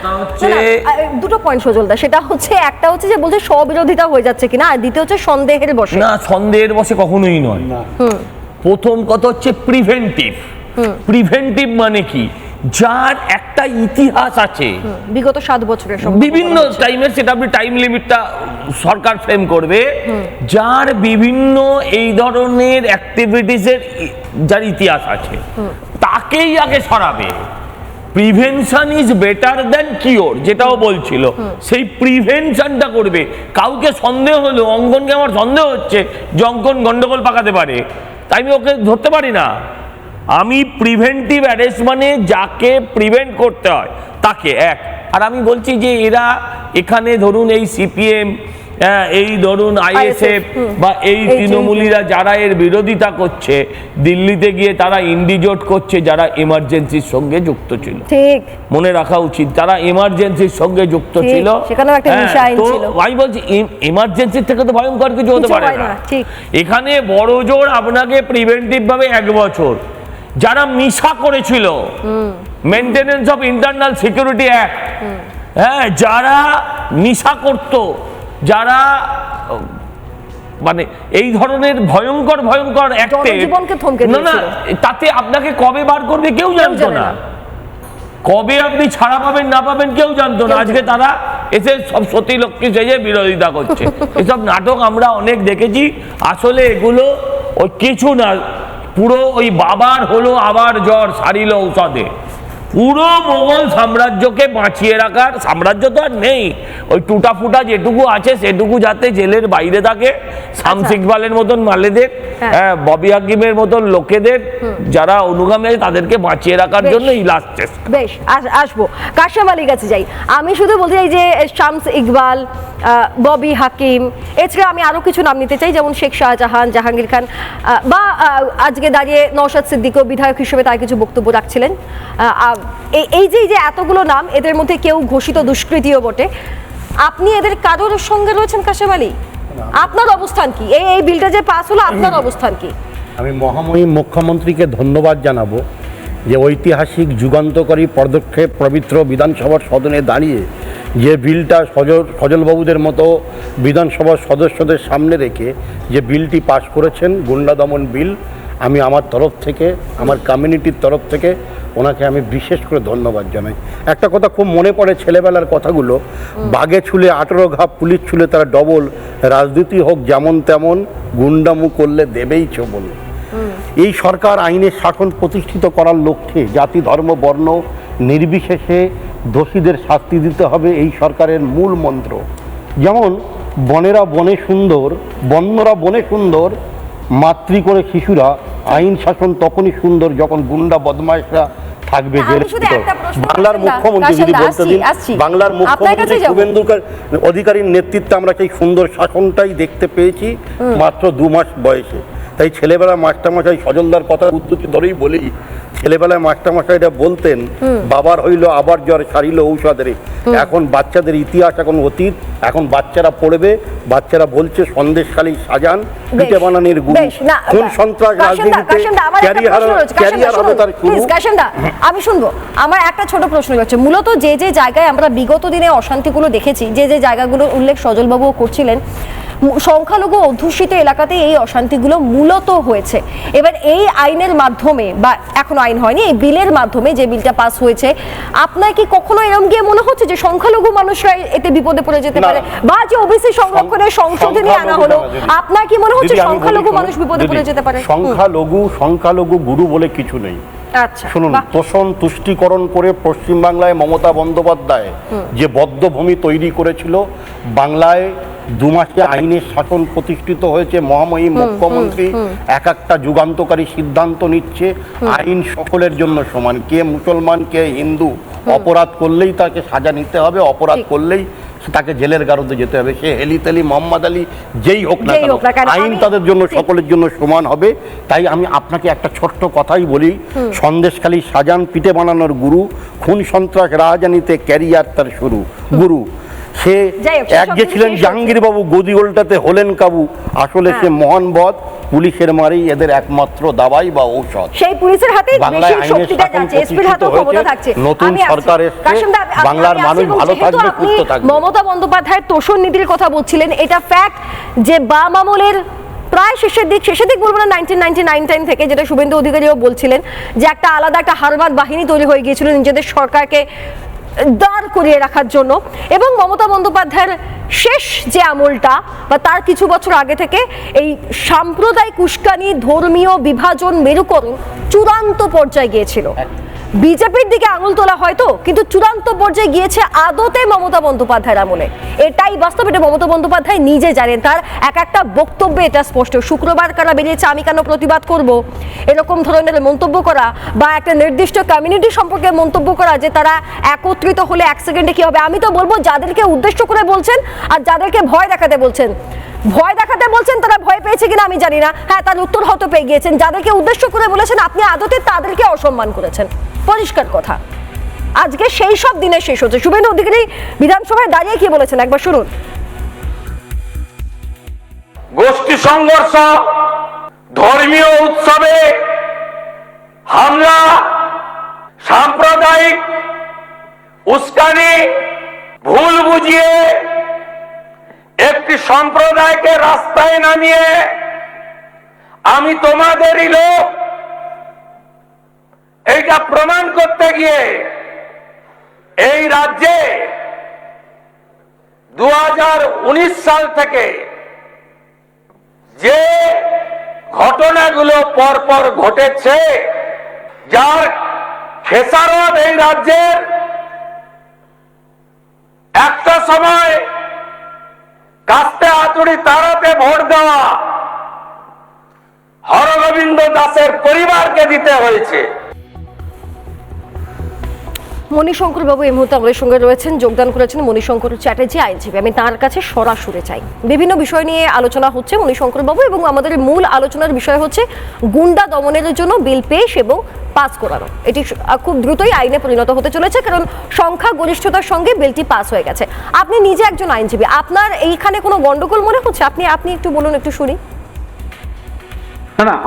দুটো পয়েন্ট সজলদা, সেটা হচ্ছে একটা হচ্ছে যে বলছে স্ববিরোধিতা হয়ে যাচ্ছে কিনা, আর দ্বিতীয় হচ্ছে সন্দেহের বশে। না, সন্দেহের বশে কখনোই নয়। প্রথম কথা হচ্ছে প্রিভেন্টিভ। প্রিভেন্টিভ মানে কি? যার একটা ইতিহাস আছে বিগত 7 বছরের বিভিন্ন টাইমের, সেটা আপনি টাইম লিমিটটা সরকার ফ্রেম করবে, যার বিভিন্ন এই ধরনের অ্যাক্টিভিটিসের যার ইতিহাস আছে তাকেই আগে সরাবে। Prevention is better than cure, যেটাও বলছিল, সেই প্রিভেনশনটা করবে। কাউকে সন্দেহ হলো, অঙ্কনকে আমার সন্দেহ হচ্ছে যে অঙ্কন গন্ডগোল পাকাতে পারে, তাই আমি ওকে ধরতে পারি না। আমি প্রিভেন্টিভ অ্যারেস্ট মানে যাকে প্রিভেন্ট করতে হয় তাকে এক। আর আমি বলছি যে এরা এখানে ধরুন এই সিপিএম, এই ধরুন আইএসএফ বা এই তৃণমূলীরা যারা এর বিরোধিতা করছে, দিল্লিতে গিয়ে তারা ইন্ডিজোট করছে যারা এমার্জেন্সির সঙ্গে যুক্ত ছিল। ঠিক, মনে রাখা উচিত তারা এমার্জেন্সির সঙ্গে যুক্ত ছিল। সেখানেও একটা নিশা আইন ছিল। আমি বলছি এমার্জেন্সির থেকে তো ভয়ঙ্কর কিছু হতে পারে না। ঠিক, এখানে বড় জোর আপনাকে প্রিভেন্টিভ ভাবে 1 বছর। যারা মিশা করেছিল, maintenance of internal security act, যারা নিশা করত, যারা মানে এই ধরনের ভয়ঙ্কর ভয়ঙ্কর অ্যাক্টে, না না, তাতে আপনাকে কবে বার করবে কেউ জানতো না, কবে আপনি ছাড়া পাবেন না পাবেন কেউ জানতো না। আজকে তারা এসে সব সতী লক্ষ্মী সেজে বিরোধিতা করছে। এসব নাটক আমরা অনেক দেখেছি। আসলে এগুলো ওই কিছু না, পুরো ওই বাবার হলো আবার জ্বর সারিল ঔষধে, পুরো মোগল সাম্রাজ্যকে বাঁচিয়ে রাখার, সাম্রাজ্য তো আর নেই, ওই টুটা ফুটা যেটুকু আছে সেটুকু যাতে জেলের বাইরে থাকে, শামস ইকবালের মতন মালেদের, ববি হাকিমের মতন লোকেদের যারা অনুগামী আছে তাদেরকে বাঁচিয়ে রাখার জন্য এই লাস্ট চেষ্টা। বেশ, আসবো কাশেম আলীর কাছে যাই। আমি শুধু বলতে চাই যে শামস ইকবাল, ববি হাকিম, এছাড়া আমি আরো কিছু নাম নিতে চাই, যেমন শেখ শাহজাহান, জাহাঙ্গীর খান, বা আজকে দাঁড়িয়ে নওশাদ সিদ্দিকও বিধায়ক হিসেবে তার কিছু বক্তব্য রাখছিলেন। এই যে এতগুলো নাম, এদের মধ্যে কেউ ঘোষিত দুষ্কৃতীও বটে। আপনি এদের কারোর সঙ্গে রয়েছেন কাশেম আলী? আপনার অবস্থান কি? এই বিলটা যে পাস হলো, আপনার অবস্থান কি? আমি মহামহিম মুখ্যমন্ত্রীকে ধন্যবাদ জানাবো যে ঐতিহাসিক যুগান্তকারী পদক্ষেপ পবিত্র বিধানসভার সদনে দাঁড়িয়ে যে বিলটা সজলবাবুদের মতো বিধানসভার সদস্যদের সামনে রেখে যে বিলটি পাশ করেছেন, গুন্ডা দমন বিল, আমি আমার তরফ থেকে, আমার কমিউনিটির তরফ থেকে ওনাকে আমি বিশেষ করে ধন্যবাদ জানাই। একটা কথা খুব মনে পড়ে ছেলেবেলার কথাগুলো, বাঘে ছুলে 18 ঘা, পুলিশ ছুলে তারা ডবল, রাজনীতি হোক যেমন তেমন, গুন্ডামু করলে দেবেই চবল। এই সরকার আইনের শাসন প্রতিষ্ঠিত করার লক্ষ্যে জাতি ধর্ম বর্ণ নির্বিশেষে দোষীদের শাস্তি দিতে হবে, এই সরকারের মূল মন্ত্র। যেমন বনেরা বনে সুন্দর, বন্যরা বনে সুন্দর, মাতৃ করে শিশুরা, আইন শাসন তখনই সুন্দর যখন গুন্ডা বদমাইশরা থাকবে জেলে। বাংলার মুখ্যমন্ত্রী যদি বলতে দিন, বাংলার মুখ্যমন্ত্রী শুভেন্দু অধিকারীর নেতৃত্বে আমরা সেই সুন্দর শাসনটাই দেখতে পেয়েছি মাত্র 2 মাস বয়সে। তাই ছেলেবেলা মাস্টারমশাই সজলদার কথা উদ্ধৃতি ধরেই বলি, ছেলেবেলায় মাস্টারমশাইরা বলতেন বাবার হইল আবার জ্বর সারিল ঔষধে। এখন বাচ্চাদের ইতিহাস এখন অতীত, এখন বাচ্চারা পড়বে, বাচ্চারা বলছে সন্দেশখালী সাজান পিঠে বানানোর গুরু, কোন সন্ত্রাস রাজনীতিতে ক্যারিয়ার হবে তার শুরু। আমি শুনবো। আমার একটা ছোট প্রশ্ন হচ্ছে, মূলত যে জায়গায় আমরা বিগত দিনে অশান্তিগুলো দেখেছি, যে জায়গাগুলোর উল্লেখ সজলবাবুও করছিলেন, সংখ্যালঘু অধ্যুষিত এলাকাতে এই অশান্তিগুলো মূলত হয়েছে। এবার এই আইনের মাধ্যমে, বা এখনো আইন হয়নি, এই বিলের মাধ্যমে যে বিলটা পাস হয়েছে, আপনার কি কখনো এরকম গিয়ে মনে হচ্ছে যে সংখ্যালঘু মানুষরা এতে বিপদে পড়ে যেতে পারে, বা যে ওবিসি সংরক্ষণের সংশোধনী আনা হলো, আপনার কি মনে হচ্ছে সংখ্যালঘু মানুষ বিপদে পড়ে যেতে পারে? সংখ্যালঘু গুরু বলে কিছু নেই। আচ্ছা, শুনুন, তোষণ তুষ্টিকরণ করে পশ্চিমবাংলায় মমতা বন্দ্যোপাধ্যায় যে বদ্ধভূমি তৈরি করেছিল, বাংলায় 2 মাসে আইনের শাসন প্রতিষ্ঠিত হয়েছে। মহামহিম মুখ্যমন্ত্রী একটা যুগান্তকারী সিদ্ধান্ত নিচ্ছে, আইন সকলের জন্য সমান, কে মুসলমান কে হিন্দু, অপরাধ করলেই তাকে সাজা নিতে হবে, অপরাধ করলেই তাকে জেলের গারদে যেতে হবে, সে হেলিতেলি মোহাম্মদ আলী যেই হোক না কেন, আইন তাদের জন্য সকলের জন্য সমান হবে। তাই আমি আপনাকে একটা ছোট্ট কথাই বলি, সন্দেশখালী সাজান পিঠে বানানোর গুরু, খুন সন্ত্রাস রাজনীতিতে ক্যারিয়ার তার শুরু গুরু। সে এক যে ছিলেন জাহাঙ্গীর বাবু, গদি গোলটাতে হলেন কাবু, আসলে সে মহান বদ, পুলিশের মারি এদের একমাত্র দাবাই বা ঔষধ। সেই পুলিশের হাতেই বেশি শক্তিটা যাচ্ছে, এসপির হাতেও ক্ষমতা থাকছে। নতুন সরকার এসেছে, বাংলার মানুষ ভালো থাকবে, সুস্থ থাকবে। মমতা বন্দ্যোপাধ্যায়ের তোষণ নীতির কথা বলছিলেন, এটা ফ্যাক্ট যে বাম আমলের প্রায় শেষের দিক বলবো না, 1999 থেকে, যেটা শুভেন্দু অধিকারীও বলছিলেন, যে একটা আলাদা একটা হারবাদ বাহিনী তৈরি হয়ে গিয়েছিল নিজেদের সরকারকে দাঁড় করিয়ে রাখার জন্য। এবং মমতা বন্দ্যোপাধ্যায়ের শেষ যে আমলটা, বা তার কিছু বছর আগে থেকে, এই সাম্প্রদায়িক উস্কানি, ধর্মীয় বিভাজন, মেরুকরণ চূড়ান্ত পর্যায়ে গিয়েছিল। বিজেপির দিকে আঙুল তোলা হয়তো, কিন্তু চূড়ান্ত পর্যায়ে গিয়েছে আদতে মমতা বন্দ্যোপাধ্যায়ের আমলে। এটাই বাস্তব, এটা মমতা বন্দ্যোপাধ্যায় নিজে জানেন। তার এক একটা বক্তব্যে এটা স্পষ্ট। শুক্রবার কারা বেরিয়েছে আমি কেন প্রতিবাদ করব, এরকম ধরনের মন্তব্য করা, বা একটা নির্দিষ্ট কমিউনিটি সম্পর্কে মন্তব্য করা যে তারা একত্রিত হলে 1 সেকেন্ডে কি হবে। আমি তো বলবো যাদেরকে উদ্দেশ্য করে বলছেন আর যাদেরকে ভয় দেখাতে বলছেন, তারা ভয় পেয়েছে কিনা আমি জানি না, হ্যাঁ তার উত্তর হয়তো পেয়ে গিয়েছেন। যাদেরকে উদ্দেশ্য করে বলেছেন আপনি আদতে তাদেরকে অসম্মান করেছেন, পরিষ্কার কথা। আজকে সেই সব দিনে শেষ হচ্ছে। শুভেন্দু অধিকারী বিধানসভায় দাঁড়িয়ে কি বলেছেন একবার শুনুন। গোষ্ঠী সংঘর্ষ, ধর্মীয় উৎসবে হামলা, সাম্প্রদায়িক উস্কানি, ভুল বুঝিয়ে একটি সম্প্রদায়কে রাস্তায় নামিয়ে আমি তোমাদেরই লোক এইটা প্রমাণ করতে গিয়ে এই রাজ্যে 2019 সাল থেকে যে ঘটনাগুলো পরপর ঘটেছে, যার খেসারত এই রাজ্যের একটা সময় কাস্তে আতুড়ি তারাতে ভোট দেওয়া হরগোবিন্দ দাসের পরিবারকে দিতে হয়েছে। মণিশঙ্কর বাবু এই মুহূর্তে আমাদের সঙ্গে রয়েছেন, যোগদান করেছেন মণিশঙ্কর চ্যাটার্জি আইনজীবী। আমি তার কাছে সরাসরি চাই, বিভিন্ন বিষয় নিয়ে আলোচনা হচ্ছে মণিশঙ্কর বাবু, এবং আমাদের মূল আলোচনার বিষয় হচ্ছে গুন্ডা দমনের জন্য বিল পেশ এবং পাস করানো। এটি খুব দ্রুতই আইনে পরিণত হতে চলেছে, কারণ সংখ্যা গরিষ্ঠতার সঙ্গে বিলটি পাস হয়ে গেছে। আপনি নিজে একজন আইনজীবী, আপনার এইখানে কোনো গন্ডগোল মনে হচ্ছে? আপনি একটু বলুন, একটু শুনি। না,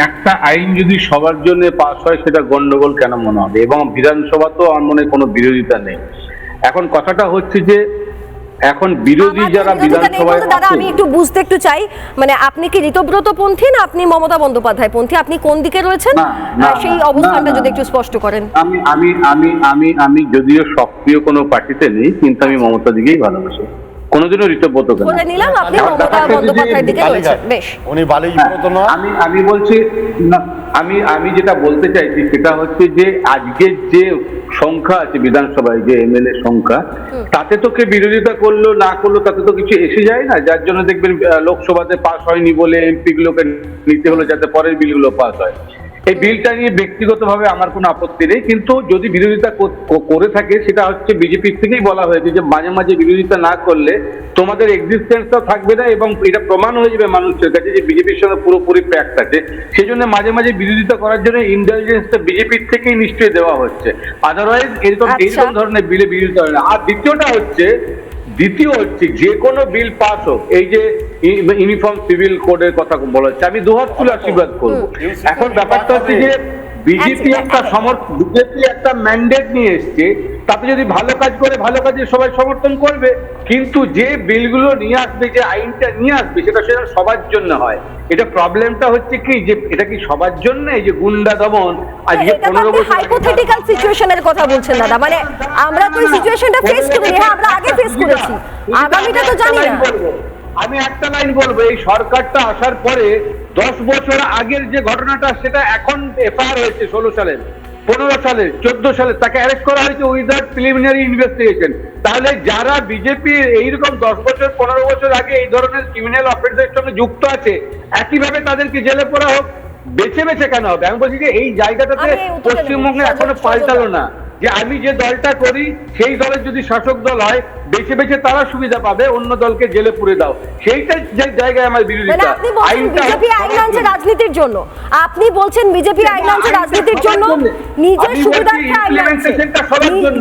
একটা আইন যদি সবার জন্য পাস হয় সেটা গন্ডগোল কেন মনে হবে? এবং বিধানসভা তো আমার মনে কোনো বিরোধিতা নেই। এখন কথাটা হচ্ছে যে এখন বিরোধী যারা বিধানসভায়, দাদা আমি একটু বুঝতে একটু চাই, মানে আপনি কি ঋতব্রত পন্থী না আপনি মমতা বন্দ্যোপাধ্যায় পন্থী? আপনি কোন দিকে রয়েছেন সেই অবস্থানটা যদি একটু স্পষ্ট করেন। আমি আমি আমি আমি আমি যদিও সক্রিয় কোনো পার্টিতে নেই, কিন্তু আমি মমতা দিকেই ভালোবাসি। কোনোদিনও ঋতব্রত কেন? বলে নিলাম আপনি মমতা বন্দ্যোপাধ্যায়ের দিকে রয়েছেন। বেশ, উনি বালিজব্রত নয়। আমি বলছি না, আমি যেটা বলতে চাইছি সেটা হচ্ছে যে আজকের যে সংখ্যা আছে বিধানসভায়, যে এমএলএ সংখ্যা, তাতে তো কে বিরোধিতা করলো না করলো তাতে তো কিছু এসে যায় না। যার জন্য দেখবেন লোকসভাতে পাস হয়নি বলে এমপি গুলোকে নিতে হলো যাতে পরের বিলগুলো পাস হয়। এই বিলটা নিয়ে ব্যক্তিগতভাবে আমার কোনো আপত্তি নেই, কিন্তু যদি বিরোধিতা করে থাকে সেটা হচ্ছে বিজেপির থেকেই বলা হয়েছে যে মাঝে মাঝে বিরোধিতা না করলে তোমাদের এক্সিস্টেন্সটাও থাকবে না, এবং এটা প্রমাণ হয়ে যাবে মানুষের কাছে যে বিজেপির সঙ্গে পুরোপুরি প্যাক্ট আছে। সেই জন্য মাঝে মাঝে বিরোধিতা করার জন্য ইন্টেলিজেন্সটা বিজেপির থেকেই নিশ্চয়ই দেওয়া হচ্ছে, আদারওয়াইজ এইরকম ধরনের বিলে বিরোধিতা হয় না। আর দ্বিতীয় হচ্ছে যে কোনো বিল পাস হোক, এই যে ইউনিফর্ম সিভিল কোডের কথা বলা হচ্ছে, আমি দুহাত তুলে আশীর্বাদ করবো। এখন ব্যাপারটা হচ্ছে যে বিজেপি একটা ম্যান্ডেট নিয়ে এসছে, তাতে যদি ভালো কাজ করে ভালো কাজে সবাই সমর্থন করবে, কিন্তু যে বিলগুলো নিয়ে আসবে, যে আইনটা নিয়ে আসবে সেটা সবার জন্য হয়। এটা প্রবলেমটা হচ্ছে কি যে এটা কি সবার জন্য? এই যে গুন্ডা দমন আজকে 15 বছর হাইপোথেটিক্যাল সিচুয়েশনের কথা বলছেন দাদা, মানে আমরা তো এই সিচুয়েশনটা ফেস করিনি। হ্যাঁ আমরা আগে ফেস করেছি, আগামীটা তো জানি না। আমি একটা লাইন বলবো, এই সরকারটা আসার পরে 10 বছর আগের যে ঘটনাটা সেটা এখন এফআইআর হয়েছে 16 সালের, 15 সালের, 14 সালের, তাকে অ্যারেস্ট করা হয়েছে উইদাউট প্রিলিমিনারি ইনভেস্টিগেশন। তাহলে যারা বিজেপি এইরকম 10 বছর 15 বছর আগে এই ধরনের ক্রিমিনাল অফেন্সের সঙ্গে যুক্ত আছে, একইভাবে তাদেরকে জেলে পড়া হোক, বেছে বেছে কেন হবে? আমি বলছি যে এই জায়গাটাতে পশ্চিমবঙ্গে এখনো পাল্টালো না, যে আমি যে দলটা করি সেই দলের যদি শাসক দল হয় বেছে বেছে তারা সুবিধা পাবে, অন্য দলকে জেলে পুরে দাও, সেইটা জায়গায় আমার বিরোধিতা। বিজেপি আইন আনছে রাজনীতির জন্য, আপনি বলছেন বিজেপি আইন আনছে রাজনীতির জন্য, নিজের সুবিধার্থে আইন আনছে,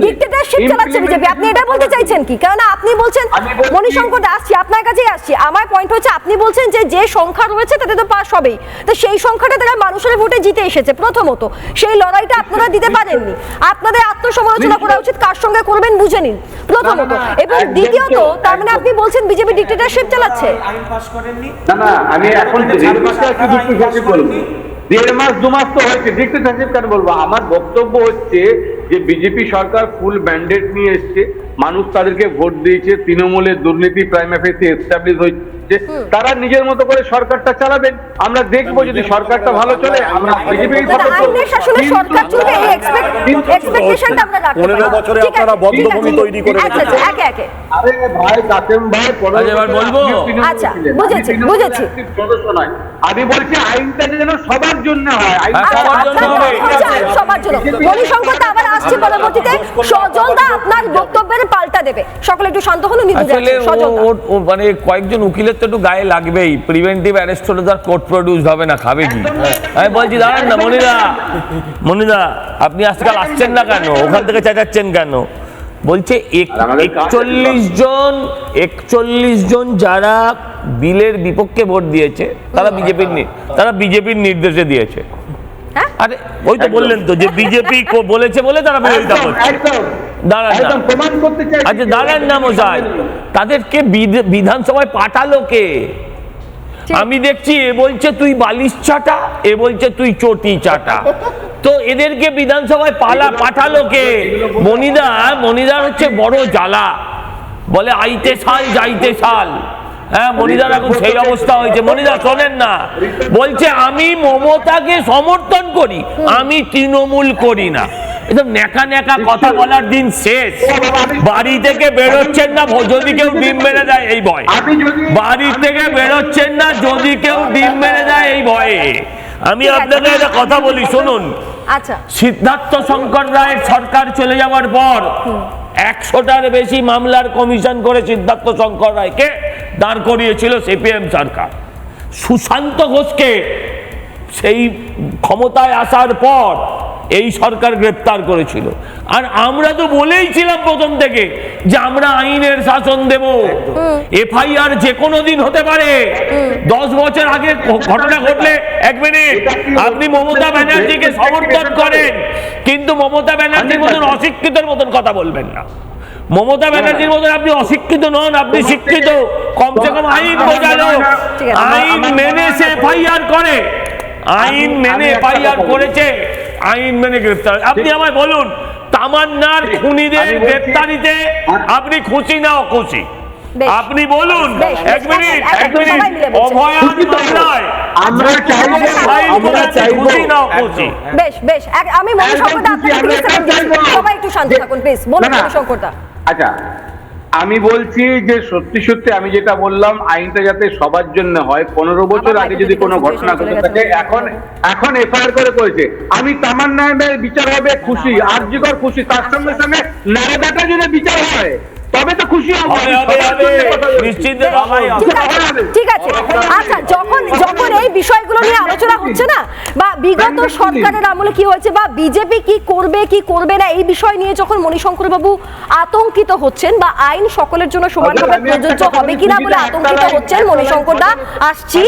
ডিক্টেটরশিপ চালাচ্ছে বিজেপি। আপনি এটা বলতে চাইছেন কি? কারণ আপনি বলছেন, মণিশঙ্কর আসছি আপনার কাছেই আসছি, আমার পয়েন্ট হচ্ছে আপনি বলছেন যে সংখ্যা রয়েছে তাতে তো পাস হবেই, তো সেই সংখ্যাটা তারা মানুষের ভোটে জিতে এসেছে। প্রথমত সেই লড়াইটা আপনারা দিতে পারেননি, আপনাদের আত্মসমালোচনা করা উচিত, কার সঙ্গে করবেন বুঝে নিন প্রথমত। এবং দ্বিতীয়ত, তার মানে আপনি বলছেন বিজেপি ডিক্টেটরশিপ চালাচ্ছে। না, আমি এখন বলবো 1.5 মাস 2 মাস তো হয়েছে, ডিক্টেটরশিপ কেন বলবো? আমার বক্তব্য হচ্ছে যে বিজেপি সরকার ফুল ম্যান্ডেট নিয়ে এসছে, মানুষ তাদেরকে ভোট দিয়েছে, তৃণমূলের দুর্নীতি প্রাইম ফেসে এস্টাবলিশ করছে, তারা নিজের মতো করে সরকারটা চালাবেন, আমরা দেখবো যদি সরকারটা ভালো চলে আমরা বিজেপি আইনের শাসনে সরকার চলবে এই এক্সপেকটেশনটা আমরা রাখতে পারি। 15 বছরে আপনারা বদ্ধভূমি তৈরি করে আচ্ছা আচ্ছা, একে একে আরে ভাই কাসেম ভাই এবার বলবো? আচ্ছা, বুঝেছি, বুঝেছি। সদস্য নয়, আমি বলছি আইনটা যেন সবার জন্য হয়, সবার জন্য হবে। সবার জন্য। মণিশঙ্করদা আবার আসছে পরবর্তীতে, সজলদা আপনার বক্তব্যের পাল্টা দেবে। সকলে একটু শান্ত হন, নিদু আসলে যাচ্ছে। সজলদা, ও মানে কয়েকজন উকিলের তো একটু গায়ে লাগবেই, প্রিভেন্টিভ অ্যারেস্ট হলে তার কোর্ট প্রডিউস হবে না, খাবে কি? আমি বলছি দাঁড়ান না মনিদা আপনি আজকাল আসছেন না কেন, ওখান থেকে চেঁচাচ্ছেন কেন? বলছে 41 জন যারা বিলের বিপক্ষে ভোট দিয়েছে তারা বিজেপির নির্দেশে দিয়েছে। হ্যাঁ? আরে ওই তো বললেন তো যে বিজেপি বলেছে বলে তারা বিরোধিতা করছে। দাঁড়ান না, আচ্ছা দাঁড়ান না মশাই, তাদেরকে বিধানসভায় পাঠালো কে? আমি দেখছি এ বলছে তুই বালিশ চাটা, এ বলছে তুই চটি চাটা। তো এদেরকে বিধানসভায় পাঠালো কে? মনিদার হচ্ছে বড় জ্বালা, বলে আইতে সাল যাইতে সাল। হ্যাঁ, মনিদার এখন সেই অবস্থা হয়েছে। মনিদা শোনেন না, বলছে আমি মমতাকে সমর্থন করি, আমি তৃণমূল করি না। একদম ন্যাকা ন্যাকা কথা বলার দিন শেষ। বাড়ি থেকে বেরোচ্ছেন না যদি কেউ ডিম মেরে দেয় এই ভয়, বাড়ি থেকে বেরোচ্ছেন না যদি কেউ ডিম মেরে দেয় এই ভয়ে। আমি আপনাকে একটা কথা বলি শুনুন। আচ্ছা, সিদ্ধার্থ শঙ্কর রায়ের সরকার চলে যাওয়ার পর 100টার বেশি মামলার কমিশন করে সিদ্ধার্থ শঙ্কর রায়কে দাঁড় করিয়েছিল সিপিএম সরকার। সুশান্ত ঘোষকে সেই ক্ষমতায় আসার পর এই সরকার গ্রেপ্তার করেছিল। আর আমরা তো বলেইছিলাম প্রথম থেকে যে আমরা আইনের শাসন দেব, এফআইআর যে কোনো দিন হতে পারে। 10 বছর আগে ঘটনা ঘটলে, 1 মিনিট, আপনি মমতা ব্যানার্জিকে সমর্থন করেন কিন্তু মমতা ব্যানার্জির মতন অশিক্ষিতের মতন কথা বলবেন না। মমতা ব্যানার্জির মতন আপনি অশিক্ষিত নন, আপনি শিক্ষিত। কমসে কম আইন বোঝালো, আইন মেনে সে এফআইআর করে, আইন মেনে এফআইআর করেছে, আইন মেনে গ্রেপ্তার। আপনি আমায় বলুন, তামান্নার খুনিদের গ্রেপ্তারিতে আপনি খুশি না অখুশি? আপনি বলুন। 1 মিনিট, অভয়ার মামলায় আমরা চাইবো খুশি না অখুশি? বেশ আমি মণিশঙ্করদা আপনাকে সবাই একটু শান্ত থাকুন প্লিজ, বলুন মণিশঙ্করদা। আচ্ছা, আমি বলছি যে সত্যি সত্যি আমি যেটা বললাম, আইনটা যাতে সবার জন্য হয়। 15 বছর আগে যদি কোনো ঘটনা ঘটে থাকে, এখন এফআইআর করেছে, আমি তামান্নার বিচার হবে খুশি, আরজিকর খুশি, তার সঙ্গে সঙ্গে নারাদাটা যদি বিচার হয় তবে তো খুশি হব। ঠিক আছে। আচ্ছা, যখন এই বিষয়গুলো নিয়ে আলোচনা হচ্ছে না, বা বিগত সরকারের আমলে কি হয়েছে, বা বিজেপি কি করবে না, এই বিষয় নিয়ে যখন মণিশঙ্কর বাবু আতঙ্কিত হচ্ছেন, বা আইন সকলের জন্য সমানভাবে প্রযোজ্য হবে কিনা বলে আতঙ্কিত হচ্ছেন, মণিশঙ্কর দা আসছি।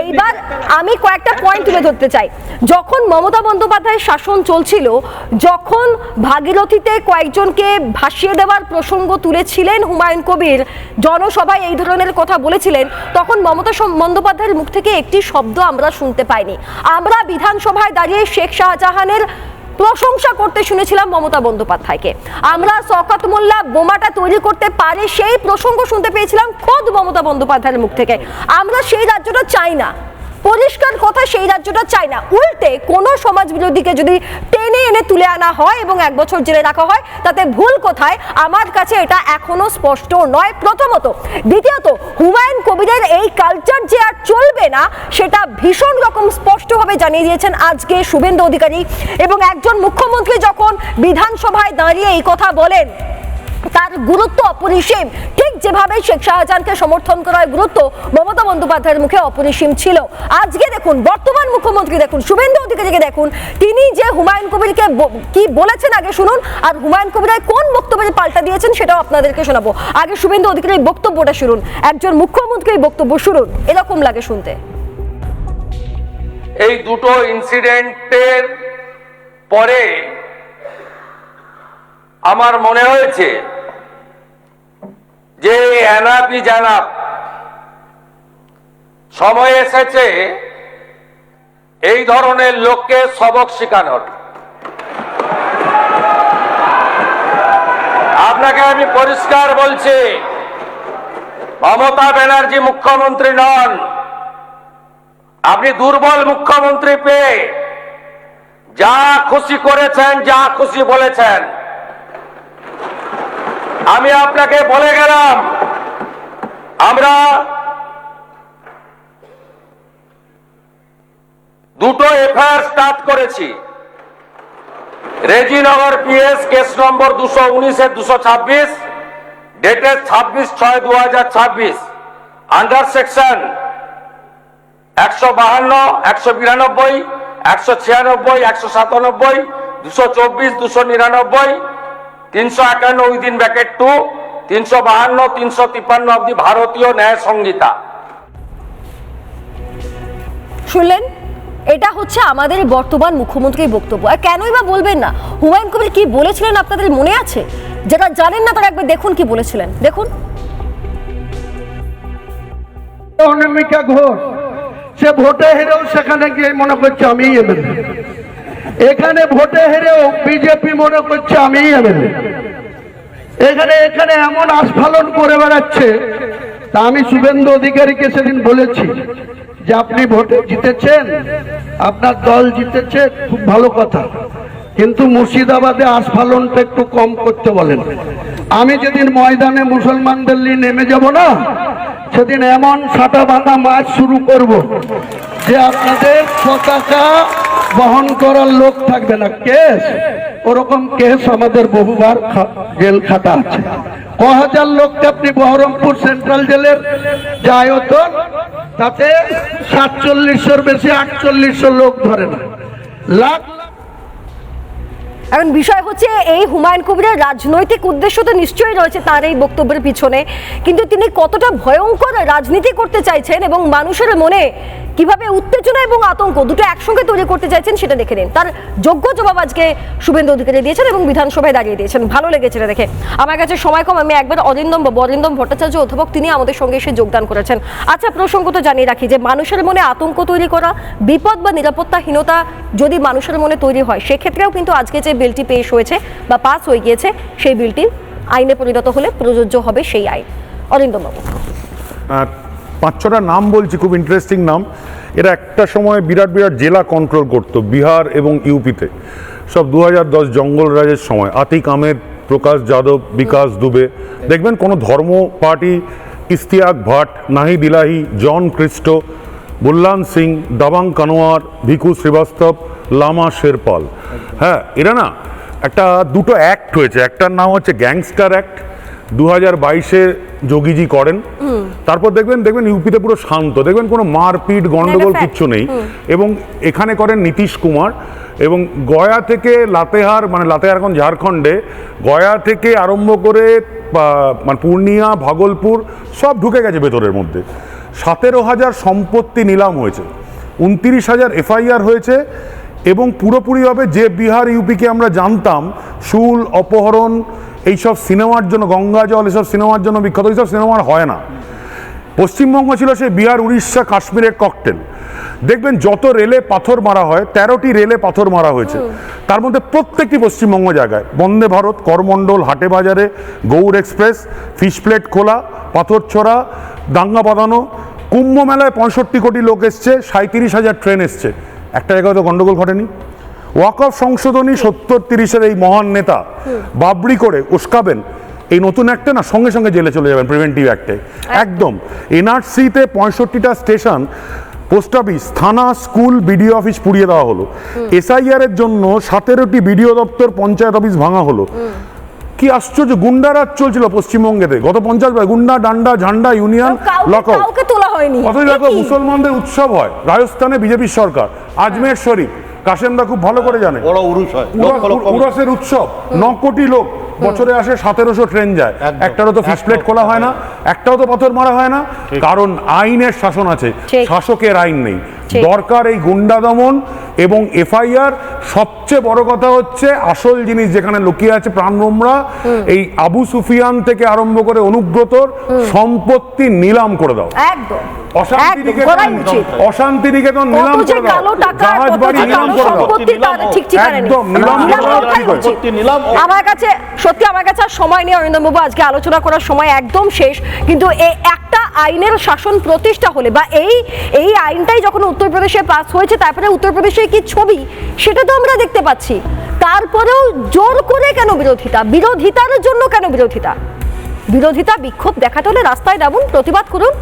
এইবার আমি কয়েকটা পয়েন্ট তুলে ধরতে চাই। যখন মমতা বন্দ্যোপাধ্যায়ের শাসন চলছিল, যখন ভাগীরথীতে কয়েকজনকে ভাসিয়ে দেওয়ার প্রসঙ্গ তুলেছিলেন হুমায়ুন কবির, জনসভায় এই ধরনের কথা বলেছিলেন, তখন মমতা বন্দ্যোপাধ্যায়ের মুখ থেকে একটি শব্দ আমরা শুনতে পাইনি। আমরা বিধানসভায় দাঁড়িয়ে শেখ শাহজাহানের প্রশংসা করতে শুনেছিলাম মমতা বন্দ্যোপাধ্যায়কে। আমরা শওকত মোল্লা বোমাটা তৈরি করতে পারে সেই প্রসঙ্গ শুনতে পেয়েছিলাম খোদ মমতা বন্দ্যোপাধ্যায়ের মুখ থেকে। আমরা সেই রাজ্যটা চাই না, পরিষ্কার কথা, সেই রাজ্যটা চাই না। উল্টে কোনো সমাজ বিরোধীকে যদি টেনে এনে তুলে আনা হয় এবং 1 বছর জেলে রাখা হয়, তাতে ভুল কোথায় আমার কাছে এটা এখনো স্পষ্ট নয়, প্রথমত। দ্বিতীয়ত, হুমায়ুন কবিরের এই কালচার যে আর চলবে না সেটা ভীষণ রকম স্পষ্টভাবে জানিয়ে দিয়েছেন আজকে শুভেন্দু অধিকারী। এবং একজন মুখ্যমন্ত্রী যখন বিধানসভায় দাঁড়িয়ে এই কথা বলেন, তার গুরুত্ব অপরিসীম। ঠিক যেভাবে শেখ শাহজাহানকে সমর্থন করার গুরুত্ব মমতা বন্দ্যোপাধ্যায়ের মুখে অপরিসীম ছিল। আজকে দেখুন, বর্তমান মুখ্যমন্ত্রী দেখুন, শুভেন্দু অধিকারীকে দেখুন, তিনি যে হুমায়ুন কবিরকে কি বলেছেন আগে শুনুন, আর হুমায়ুন কবির কোন বক্তব্যে পাল্টা দিয়েছেন সেটাও আপনাদেরকে শোনাবো। আগে শুভেন্দু অধিকারীর বক্তব্যটা শুনুন, একজন মুখ্যমন্ত্রীর বক্তব্য শুনুন, এরকম লাগে শুনতে। এই দুটো ইনসিডেন্টের পরে আমার মনে হয়েছে যে এনাফি জানাব, সময় এসেছে এই ধরনের লোককে সবক শেখানোর। আপনাকে আমি পরিষ্কার বলছি, মমতা ব্যানার্জি মুখ্যমন্ত্রী নন। আপনি দুর্বল মুখ্যমন্ত্রী পেয়ে যা খুশি করেছেন, যা খুশি বলেছেন। আমি আপনাকে বলে গেলাম, আমরা দুটো এফআইআর স্টার্ট করেছি। Rejinagar PS case number 219/226 dated 26/6/2026 under section 152, 192, 196, 197, 224, 299, 351 within bracket 2, 352, 353 of the ভারতীয় ন্যায় সংহিতা। শুনলেন, এটা হচ্ছে আমাদের বর্তমান মুখ্যমন্ত্রীর বক্তব্য। আর কেনই বা বলবেন না? হুমায়ুন কবির কি বলেছিলেন আপনাদের মনে আছে? যারা জানেন না তারা একবার দেখুন কি বলেছিলেন, দেখুন। অনামিকা ঘোষ সে ভোটে হেরেও সেখানে গিয়ে মনে করছে আমি এমএলএ, এখানে ভোটে হেরেও বিজেপি মনে করছে আমি এমএলএ, এখানে এমন আস্ফালন করে বেড়াচ্ছে। তা আমি শুভেন্দু অধিকারীকে সেদিন বলেছি যে আপনি ভোটে জিতেছেন, আপনার দল জিতেছে, খুব ভালো কথা, কিন্তু মুর্শিদাবাদে আস্ফালনটা একটু কম করতে বলেন। আমি যেদিন ময়দানে মুসলমানদের নিয়ে নেমে যাব না, সেদিন এমন সাটা বাঁধা মাছ শুরু করব যে আপনাদের পতাকা বহন করার লোক থাকবে না। কেস, ওরকম কেস আমাদের বহুবার জেল খাটা আছে। ক হাজার লোককে আপনি বহরমপুর সেন্ট্রাল জেলের যে আয়তন, তাতে 4700-র বেশি 4800 লোক ধরে না, লাখ। এখন বিষয় হচ্ছে এই হুমায়ুন কবিরের রাজনৈতিক উদ্দেশ্য তো নিশ্চয়ই রয়েছে তার এই বক্তব্যের পিছনে, কিন্তু তিনি কতটা ভয়ঙ্কর রাজনীতি করতে চাইছেন এবং মানুষের মনে কিভাবে উত্তেজনা এবং আতঙ্ক দুটো একসঙ্গে তৈরি করতে চাইছেন সেটা দেখে নিন। তার যোগ্য জবাব আজকে শুভেন্দু অধিকারী দিয়েছেন এবং বিধানসভায় দাঁড়িয়ে দিয়েছেন। ভালো লেগেছে এটা দেখে। আমার কাছে সময় কম, আমি একবার অরিন্দম ভট্টাচার্য অধ্যাপক তিনি আমাদের সঙ্গে এসে যোগদান করেছেন। আচ্ছা, প্রসঙ্গত জানিয়ে রাখি যে মানুষের মনে আতঙ্ক তৈরি করা, বিপদ বা নিরাপত্তাহীনতা যদি মানুষের মনে তৈরি হয়, সেক্ষেত্রেও কিন্তু আজকে যে বিলটি পেশ হয়েছে বা পাস হয়ে গিয়েছে, সেই বিলটি আইনে পরিণত হলে প্রযোজ্য হবে সেই আইন। অরিন্দম বাবু, 5-6টা নাম বলছি, খুব ইন্টারেস্টিং নাম। এরা একটা সময় বিরাট বিরাট জেলা কন্ট্রোল করতো বিহার এবং ইউপিতে, সব 2010 জঙ্গলরাজের সময়। আতিক আহমেদ, প্রকাশ যাদব, বিকাশ দুবে। দেখবেন কোনো ধর্ম পার্টি, ইস্তিয়াক ভাট, নাহিদ ইলাহি, জন ক্রিস্টো, বুল্লান সিং, দাবাং কানোয়ার, ভিকু শ্রীবাস্তব, লামা শেরপাল। হ্যাঁ, এরা না দুটো অ্যাক্ট হয়েছে। একটার নাম হচ্ছে গ্যাংস্টার অ্যাক্ট, 2022-এ যোগীজি করেন। তারপর দেখবেন ইউপিতে পুরো শান্ত, দেখবেন কোনো মারপিট গন্ডগোল কিচ্ছু নেই। এবং এখানে করেন নীতিশ কুমার। এবং গয়া থেকে লাতেহার, মানে লাতেহার এখন ঝাড়খণ্ডে, গয়া থেকে আরম্ভ করে মানে পূর্ণিয়া, ভাগলপুর সব ঢুকে গেছে ভেতরের মধ্যে। 17,000 সম্পত্তি নিলাম হয়েছে, 29,000 এফআইআর হয়েছে। এবং পুরোপুরিভাবে যে বিহার ইউপিকে আমরা জানতাম শুল, অপহরণ, এইসব সিনেমার জন্য, গঙ্গা জল এসব সিনেমার জন্য বিখ্যাত, এইসব সিনেমার হয় না। পশ্চিমবঙ্গ ছিল সেই বিহার, উড়িষ্যা, কাশ্মীরের ককটেল। দেখবেন যত রেলে পাথর মারা হয়, 13টি রেলে পাথর মারা হয়েছে, তার মধ্যে প্রত্যেকটি পশ্চিমবঙ্গ জায়গায়। বন্দে ভারত, করমণ্ডল, হাটে বাজারে, গৌড় এক্সপ্রেস, ফিশ প্লেট খোলা, পাথর ছোড়া, দাঙ্গা বাঁধানো। কুম্ভ মেলায় 65 কোটি লোক এসছে, 37,000 ট্রেন এসছে, একটা জায়গায় তো গন্ডগোল ঘটেনি। ওয়াকফ সংশোধনী 70-30-এর এই মহান নেতা বাবরি করে উস্কাবেন, এই নতুন অ্যাক্টে না সঙ্গে সঙ্গে জেলে চলে যাবেন, প্রিভেন্টিভ অ্যাক্টে একদম। এনআরসিতে 65টা স্টেশন, পোস্ট অফিস, থানা, স্কুল, বিডিও অফিস পুড়িয়ে দেওয়া হলো। এসআইআর এর জন্য 17টি বিডিও দপ্তর, পঞ্চায়েত অফিস ভাঙা হলো। কি আশ্চর্য গুন্ডারাজ চলছিল পশ্চিমবঙ্গেতে গত 50 বছর। গুন্ডা, ডান্ডা, ঝান্ডা, ইউনিয়ন, লকআউট। অথচ দেখো মুসলমানদের উৎসব হয় রাজস্থানে, বিজেপির সরকার, আজমের শরীফ, কাশেমদা খুব ভালো করে জানে, বড় উরুস হয়, উরসের উৎসব, 9 কোটি লোক বছরে আসে, 1700 ট্রেন যায়, একটারও তো ফিশ প্লেট খোলা হয় না, একটাও তো পাথর মারা হয় না। কারণ আইনের শাসন আছে, শাসকের আইন নেই। দরকার এই গুন্ডা দমন এবং এফআইআর। সবচেয়ে বড় কথা হচ্ছে আসল জিনিস যেখানে লুকিয়ে আছে প্রাণভোমরা, এই আবু সুফিয়ান থেকে আরম্ভ করে অনুব্রতর সম্পত্তি নিলাম করে দাও। একদম। অশান্তি একদম করাই উচিত। অশান্তি নিকেতন নিলাম কত যে করে দাও, কালো টাকা, জাহাজ কত বাড়ি যে নিলাম কালো করে দাও। সম্পত্তি তার ঠিক ঠিকানা নেই। একদম নিলাম নিলাম করে দাও, করাই ঠিক আছে। উচিত। আমার কাছে সত্যি আমার কাছে আর সময় নেই অরিন্দম বাবু, আজকে আলোচনা করার সময় একদম শেষ, কিন্তু এই একটা আইনের শাসন প্রতিষ্ঠা হলে বা এই আইনটাই যখন উত্তরপ্রদেশে পাস হয়েছে, তারপরে উত্তরপ্রদেশের কি ছবি সেটা তো আমরা দেখতে পাচ্ছি, তারপরেও জোর করে কেন বিরোধিতার জন্য কেন বিরোধিতা বিক্ষোভ দেখাতে হলে রাস্তায় নামুন, প্রতিবাদ করুন,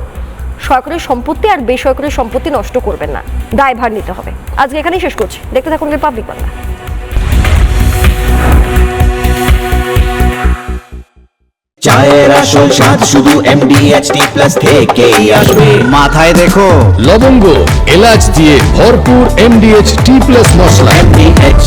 সরকারি সম্পত্তি আর বেসরকারি সম্পত্তি নষ্ট করবেন না, দায়ভার নিতে হবে। আজকে এখানেই শেষ করছি, দেখতে থাকুন রিপাবলিক বাংলা। চায়ের আসল স্বাদ শুধু MDHT+ থেকেই আসবে। মাথায় দেখো লবঙ্গ এলাচ দিয়ে ভরপুর MDH T+ মশলা। MDH